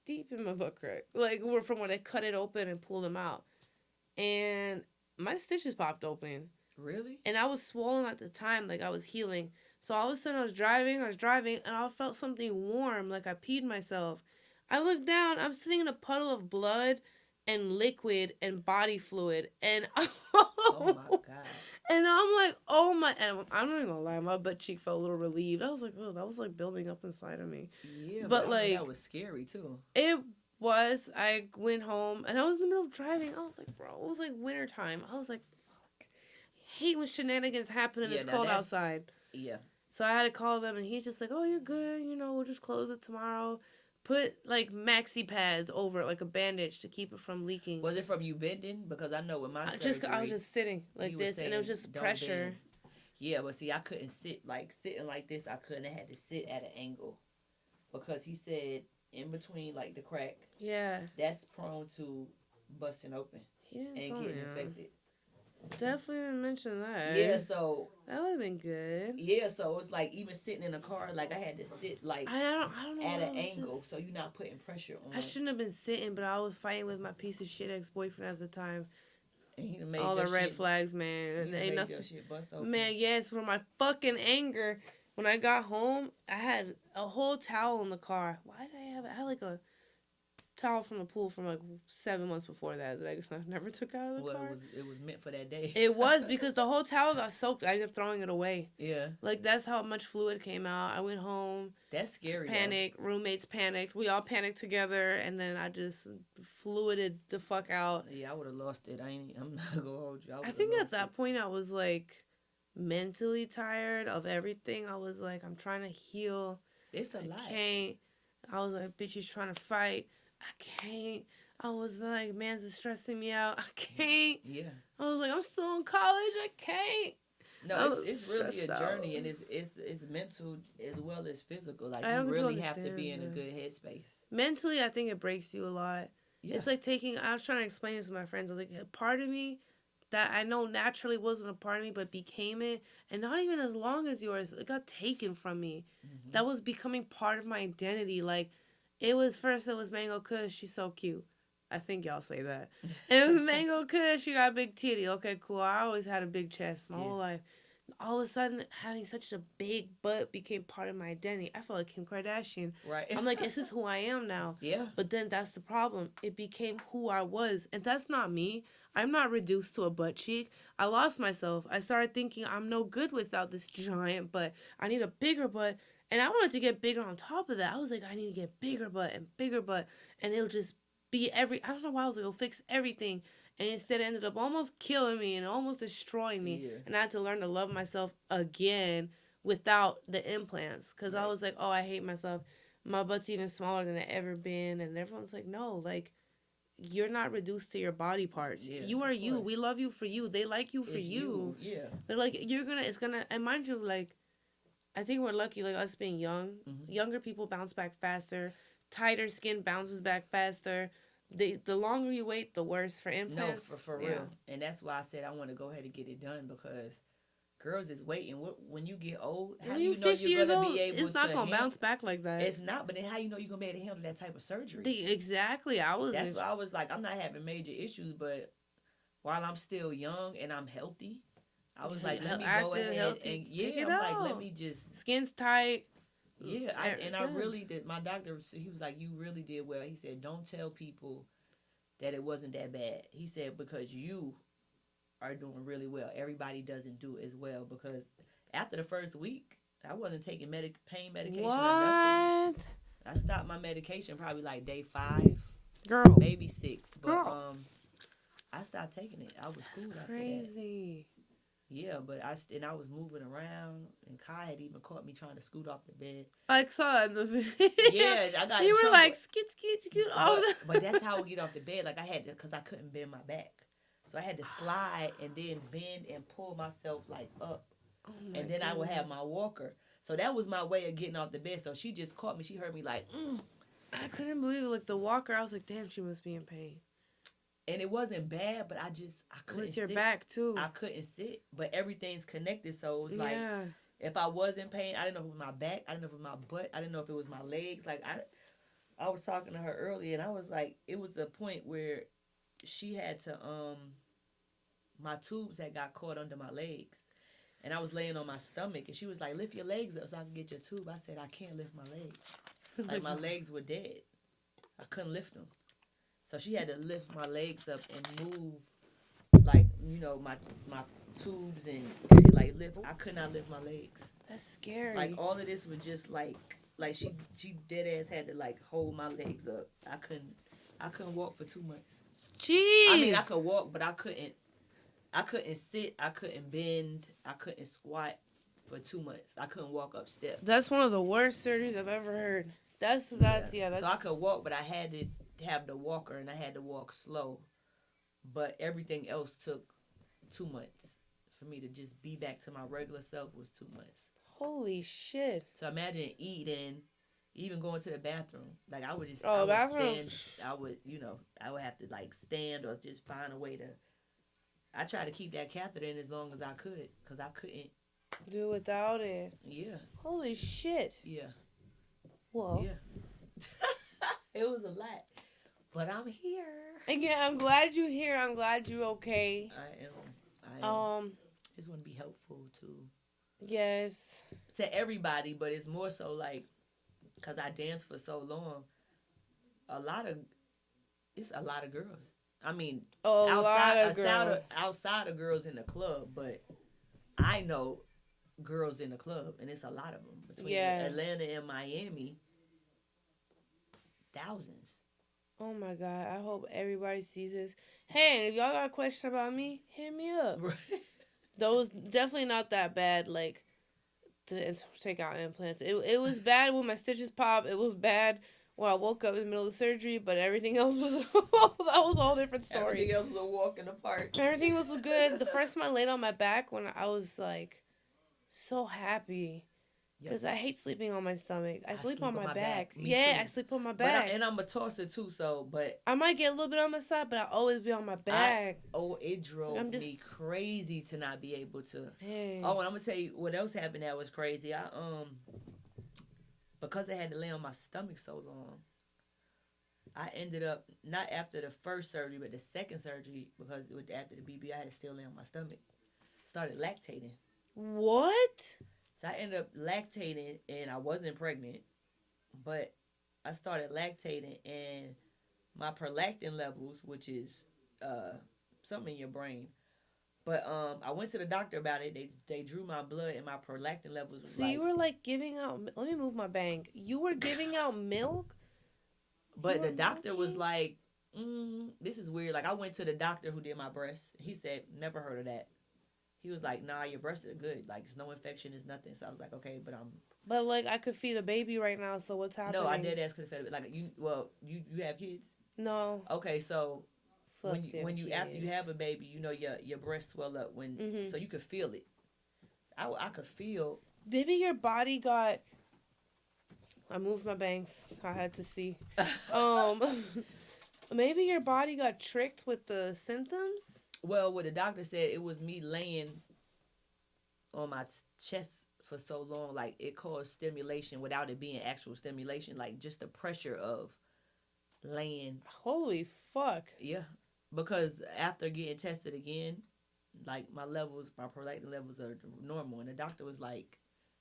Speaker 1: deep in my butt crack, like from where they cut it open and pull them out, and my stitches popped open,
Speaker 2: Really?
Speaker 1: and I was swollen at the time, like I was healing. So all of a sudden I was driving, and I felt something warm, like I peed myself. I looked down, I'm sitting in a puddle of blood and liquid and body fluid, and
Speaker 2: Oh my God.
Speaker 1: and I'm like, oh my, and I'm not even gonna lie, my butt cheek felt a little relieved. I was like, oh, that was like building up inside of me.
Speaker 2: Yeah, but
Speaker 1: But
Speaker 2: I know that
Speaker 1: like,
Speaker 2: was scary too.
Speaker 1: it was. I went home and I was in the middle of driving. I was like, bro, it was like winter time. I was like, fuck. I hate when shenanigans happen and
Speaker 2: Yeah,
Speaker 1: it's
Speaker 2: now
Speaker 1: cold
Speaker 2: that's
Speaker 1: outside.
Speaker 2: yeah.
Speaker 1: So I had to call them and he's just like, oh, you're good. We'll just close it tomorrow. Put like maxi pads over it, like a bandage to keep it from leaking.
Speaker 2: Was it from you bending? Because I know with my
Speaker 1: I was
Speaker 2: surgery,
Speaker 1: just sitting
Speaker 2: he
Speaker 1: like
Speaker 2: was
Speaker 1: this and it was
Speaker 2: saying
Speaker 1: just
Speaker 2: don't
Speaker 1: pressure.
Speaker 2: bend. Yeah, but see, I couldn't sitting like this. I couldn't. I had to sit at an angle because he said in between like the crack,
Speaker 1: Yeah.
Speaker 2: that's prone to busting open
Speaker 1: He didn't
Speaker 2: and
Speaker 1: tell me
Speaker 2: getting
Speaker 1: that.
Speaker 2: infected.
Speaker 1: Definitely didn't mention
Speaker 2: Yeah,
Speaker 1: that.
Speaker 2: so
Speaker 1: That would have been good.
Speaker 2: it's like even sitting in a car, like I had to sit like
Speaker 1: I don't know
Speaker 2: at
Speaker 1: why
Speaker 2: an
Speaker 1: I was
Speaker 2: angle,
Speaker 1: just
Speaker 2: so you're not putting pressure
Speaker 1: I
Speaker 2: on.
Speaker 1: shouldn't have been sitting, but I was fighting with my piece of shit ex boyfriend at the time.
Speaker 2: And he done made
Speaker 1: All
Speaker 2: your
Speaker 1: the red
Speaker 2: shit.
Speaker 1: flags, man.
Speaker 2: He
Speaker 1: And
Speaker 2: done
Speaker 1: ain't
Speaker 2: made
Speaker 1: nothing.
Speaker 2: your shit bust open.
Speaker 1: Man, yes, for my fucking anger. When I got home, I had a whole towel in the car. Why did I have it? I had like a towel from the pool from like 7 months before that I just never took out of the
Speaker 2: Well,
Speaker 1: car.
Speaker 2: it was meant for that day.
Speaker 1: It was because the whole towel got soaked. I ended up throwing it away.
Speaker 2: Yeah.
Speaker 1: Like that's how much fluid came out. I went home.
Speaker 2: That's scary.
Speaker 1: Panicked. Roommates panicked. We all panicked together, and then I just fluided the fuck out.
Speaker 2: Yeah, I would have lost it. I'm not gonna hold you.
Speaker 1: I think at that point I was like mentally tired of everything. I was like, I'm trying to heal.
Speaker 2: It's a
Speaker 1: I
Speaker 2: lot.
Speaker 1: can't. I was like, bitch, he's trying to fight. I can't. I was like, man's is stressing me out. I can't.
Speaker 2: Yeah.
Speaker 1: I was like, I'm still in college. I can't.
Speaker 2: No, it's really a journey, and it's mental as well as physical. Like you really have to be in a good headspace.
Speaker 1: Mentally, I think it breaks you a lot. Yeah. It's like I was trying to explain this to my friends. I was like, a part of me that I know naturally wasn't a part of me, but became it, and not even as long as yours, it got taken from me. Mm-hmm. That was becoming part of my identity. Like, it was Mango Kush. She's so cute. I think y'all say that. It was Mango Kush. She got a big titty. Okay, cool. I always had a big chest my whole life. All of a sudden, having such a big butt became part of my identity. I felt like Kim Kardashian.
Speaker 2: Right.
Speaker 1: I'm like, this is who I am now.
Speaker 2: Yeah.
Speaker 1: But then that's the problem. It became who I was. And that's not me. I'm not reduced to a butt cheek. I lost myself. I started thinking I'm no good without this giant butt. I need a bigger butt. And I wanted to get bigger on top of that. I was like, I need to get bigger butt. And it'll just be I don't know why I was like, it'll fix everything. And instead it ended up almost killing me and almost destroying me. Yeah. And I had to learn to love myself again without the implants. Because I was like, oh, I hate myself. My butt's even smaller than it ever been. And everyone's like, no, like, you're not reduced to your body parts. Yeah, you are you. We love you for you. They like you for you. Yeah. They're like, and mind you, like, I think we're lucky, like, us being young. Mm-hmm. Younger people bounce back faster. Tighter skin bounces back faster. The longer you wait, the worse for implants.
Speaker 2: No, for real. And that's why I said I want to go ahead and get it done, because girls is waiting. When you get old, how do you know you're going to be able to...
Speaker 1: It's not going to bounce back like that.
Speaker 2: It's not, but then how you know you're going to be able to handle that type of surgery?
Speaker 1: Exactly.
Speaker 2: That's why I was like, I'm not having major issues, but while I'm still young and I'm healthy, I was like, let me go ahead and... Yeah, I'm like, let me just...
Speaker 1: Skin's tight.
Speaker 2: Yeah, I really did. My doctor, he was like, you really did well. He said, don't tell people that it wasn't that bad. He said, because you are doing really well. Everybody doesn't do as well, because after the first week, I wasn't taking pain medication or nothing. I stopped my medication probably like day 5.
Speaker 1: Girl.
Speaker 2: Maybe 6. But I stopped taking it. I was cool after that.
Speaker 1: Crazy.
Speaker 2: Yeah, but I was moving around, and Kai had even caught me trying to scoot off the bed.
Speaker 1: I saw it in the video.
Speaker 2: Yeah, I got.
Speaker 1: You were like scoot.
Speaker 2: But that's how I would get off the bed. Like I had to, because I couldn't bend my back, so I had to slide and then bend and pull myself like up, and then I would have my walker. So that was my way of getting off the bed. So she just caught me. She heard me like.
Speaker 1: I couldn't believe it. Like the walker, I was like, damn, she must be in pain.
Speaker 2: And it wasn't bad, but I couldn't
Speaker 1: sit. With your back, too.
Speaker 2: I couldn't sit, but everything's connected, so it was like, if I was in pain, I didn't know if it was my back, I didn't know if it was my butt, I didn't know if it was my legs. Like, I was talking to her earlier, and I was like, it was a point where she had to, my tubes had got caught under my legs, and I was laying on my stomach, and she was like, lift your legs up so I can get your tube. I said, I can't lift my legs. Like, my legs were dead. I couldn't lift them. So she had to lift my legs up and move, like, you know, my tubes and like lift. I could not lift my legs.
Speaker 1: That's scary.
Speaker 2: Like all of this was just like she dead ass had to like hold my legs up. I couldn't walk for 2 months.
Speaker 1: Jeez.
Speaker 2: I mean, I could walk, but I couldn't sit. I couldn't bend. I couldn't squat for 2 months. I couldn't walk up steps.
Speaker 1: That's one of the worst surgeries I've ever heard. That's. So
Speaker 2: I could walk, but I had to have the walker, and I had to walk slow, but everything else took 2 months for me to just be back to my regular self. Was 2 months.
Speaker 1: Holy shit.
Speaker 2: So imagine eating, even going to the bathroom. Like I would just
Speaker 1: bathroom.
Speaker 2: I would have to like stand or just find a way to. I tried to keep that catheter in as long as I could, because I couldn't
Speaker 1: do without it.
Speaker 2: Yeah.
Speaker 1: Holy shit.
Speaker 2: Yeah.
Speaker 1: Whoa.
Speaker 2: Yeah. It was a lot. But I'm here.
Speaker 1: Again, I'm glad you're here. I'm glad you're okay.
Speaker 2: I am. I am.
Speaker 1: Um,
Speaker 2: Just want to be helpful
Speaker 1: yes.
Speaker 2: to everybody, but it's more so like because I danced for so long. A lot of it's a lot of girls. I mean,
Speaker 1: A lot of girls.
Speaker 2: outside of girls in the club, but I know girls in the club, and it's a lot of them between
Speaker 1: Yeah.
Speaker 2: Atlanta and Miami. Thousands.
Speaker 1: Oh my God. I hope everybody sees this. Hey, and if y'all got a question about me, hit me up. Those definitely not that bad. Like, to take out implants. It was bad when my stitches popped. It was bad when I woke up in the middle of the surgery, but everything else was that was a whole different story.
Speaker 2: Everything else was a walk in the park.
Speaker 1: Everything was good. The first time I laid on my back, when I was like so happy. Because I hate sleeping on my stomach. I sleep on my back. Yeah, too. I sleep on my back.
Speaker 2: And I'm a tosser too, but
Speaker 1: I might get a little bit on my side, but I always be on my back.
Speaker 2: It drove me crazy to not be able to.
Speaker 1: Hey.
Speaker 2: Oh, and I'm gonna tell you what else happened that was crazy. I because I had to lay on my stomach so long, I ended up not after the first surgery, but the second surgery because after the BB, I had to still lay on my stomach. Started lactating.
Speaker 1: What?
Speaker 2: So I ended up lactating, and I wasn't pregnant, but I started lactating, and my prolactin levels, which is something in your brain, but I went to the doctor about it. They drew my blood, and my prolactin levels was
Speaker 1: so you were like giving out. Let me move my bang. You were giving out milk,
Speaker 2: but the doctor was like, "This is weird." Like I went to the doctor who did my breasts. He said, "Never heard of that." He was like, "Nah, your breasts are good. Like, it's no infection, it's nothing." So I was like, "Okay, but I'm."
Speaker 1: But like, I could feed a baby right now. So what's happening?
Speaker 2: No, I dead ass could have fed it. Like you, you have kids?
Speaker 1: No.
Speaker 2: Okay, so
Speaker 1: Fuck
Speaker 2: when you after you have a baby, you know your breasts swell up so you could feel it. I could feel.
Speaker 1: Maybe your body got. I moved my bangs. I had to see. Maybe your body got tricked with the symptoms.
Speaker 2: Well, what the doctor said, it was me laying on my chest for so long, like it caused stimulation without it being actual stimulation, like just the pressure of laying.
Speaker 1: Holy fuck.
Speaker 2: Yeah, because after getting tested again, like my prolactin levels are normal, and the doctor was like,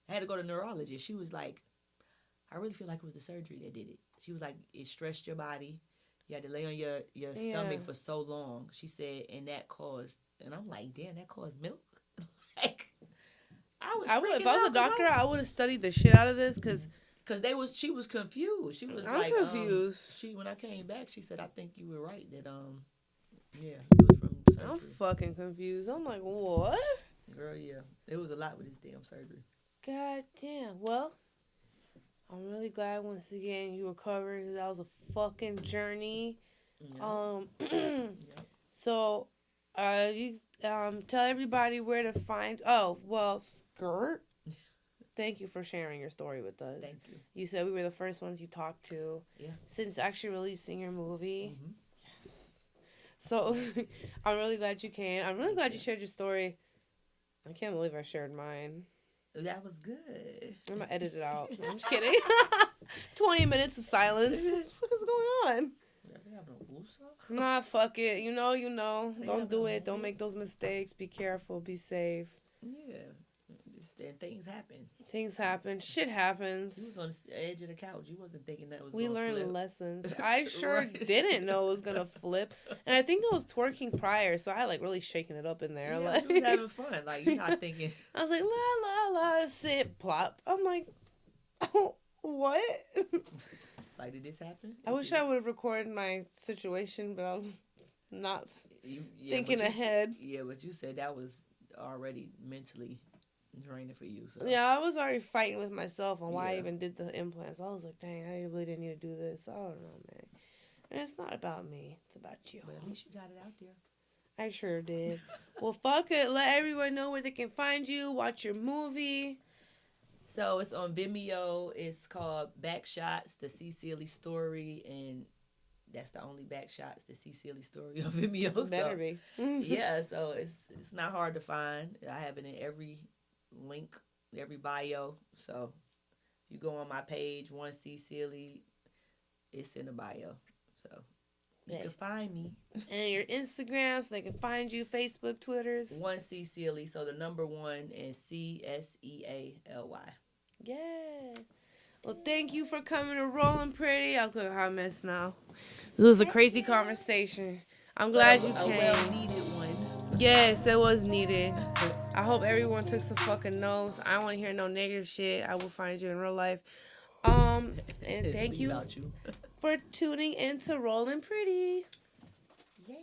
Speaker 2: I had to go to neurologist. She was like, I really feel like it was the surgery that did it. She was like, it stressed your body. You had to lay on your stomach for so long. She said, and that caused, and I'm like, damn, that caused milk. Like,
Speaker 1: if I was a doctor, I would have studied the shit out of this because
Speaker 2: she was confused. She was
Speaker 1: confused.
Speaker 2: When I came back, she said, I think you were right that yeah, it was from surgery.
Speaker 1: I'm fucking confused. I'm like, what?
Speaker 2: Girl, yeah, it was a lot with this damn surgery.
Speaker 1: God damn. Well, I'm really glad once again you recovered because that was a fucking journey. Yeah. So, you tell everybody where to find. Oh, well, Skirt. Thank you for sharing your story with us.
Speaker 2: Thank you.
Speaker 1: You said we were the first ones you talked to.
Speaker 2: Yeah.
Speaker 1: Since actually releasing your movie.
Speaker 2: Mm-hmm.
Speaker 1: Yes. So, I'm really glad you came. I'm really glad you shared your story. I can't believe I shared mine.
Speaker 2: That was good.
Speaker 1: I'm gonna edit it out. I'm just kidding. 20 minutes of silence. What the fuck is going on? Nah, fuck it. You know. Don't do it. Don't make those mistakes. Be careful. Be safe.
Speaker 2: Yeah. And things happen.
Speaker 1: Things happen. Shit happens.
Speaker 2: You was on the edge of the couch. You wasn't thinking that was
Speaker 1: We learned
Speaker 2: flip.
Speaker 1: Lessons. I sure didn't know it was going to flip. And I think I was twerking prior, so I had, like, really shaking it up in there.
Speaker 2: Yeah,
Speaker 1: like,
Speaker 2: you was having fun. Like, you're not thinking.
Speaker 1: I was like, la, la, la, sit, plop. I'm like, oh, what?
Speaker 2: Like, did this happen?
Speaker 1: I wish I would have recorded my situation, but I was not thinking ahead.
Speaker 2: Yeah, but you said that was already mentally draining for you. So.
Speaker 1: Yeah, I was already fighting with myself on why I even did the implants. I was like, dang, I really didn't need to do this. I don't know, man. And it's not about me. It's about you.
Speaker 2: But at least you got it out there.
Speaker 1: I sure did. Well, fuck it. Let everyone know where they can find you. Watch your movie.
Speaker 2: So it's on VIMEO. It's called Backshots, the Cecily story, and that's the only Backshots, the Cecily story on VIMEO.
Speaker 1: Better be.
Speaker 2: Yeah, so it's not hard to find. I have it in every link, every bio. So you go on my page, One Cecily, it's in the bio. So You can find me.
Speaker 1: And your Instagram so they can find you, Facebook, Twitters.
Speaker 2: 1C So the number 1 and CSEALY.
Speaker 1: Yeah. Well, thank you for coming to Rollin Pretty. I'll cook a hot mess now. It was a crazy conversation. I'm glad you
Speaker 2: A
Speaker 1: came.
Speaker 2: well needed one.
Speaker 1: Yes, it was needed. I hope everyone took some fucking notes. I don't want to hear no negative shit. I will find you in real life. And thank you
Speaker 2: you.
Speaker 1: for tuning in to Rollin Pretty.
Speaker 2: Yay.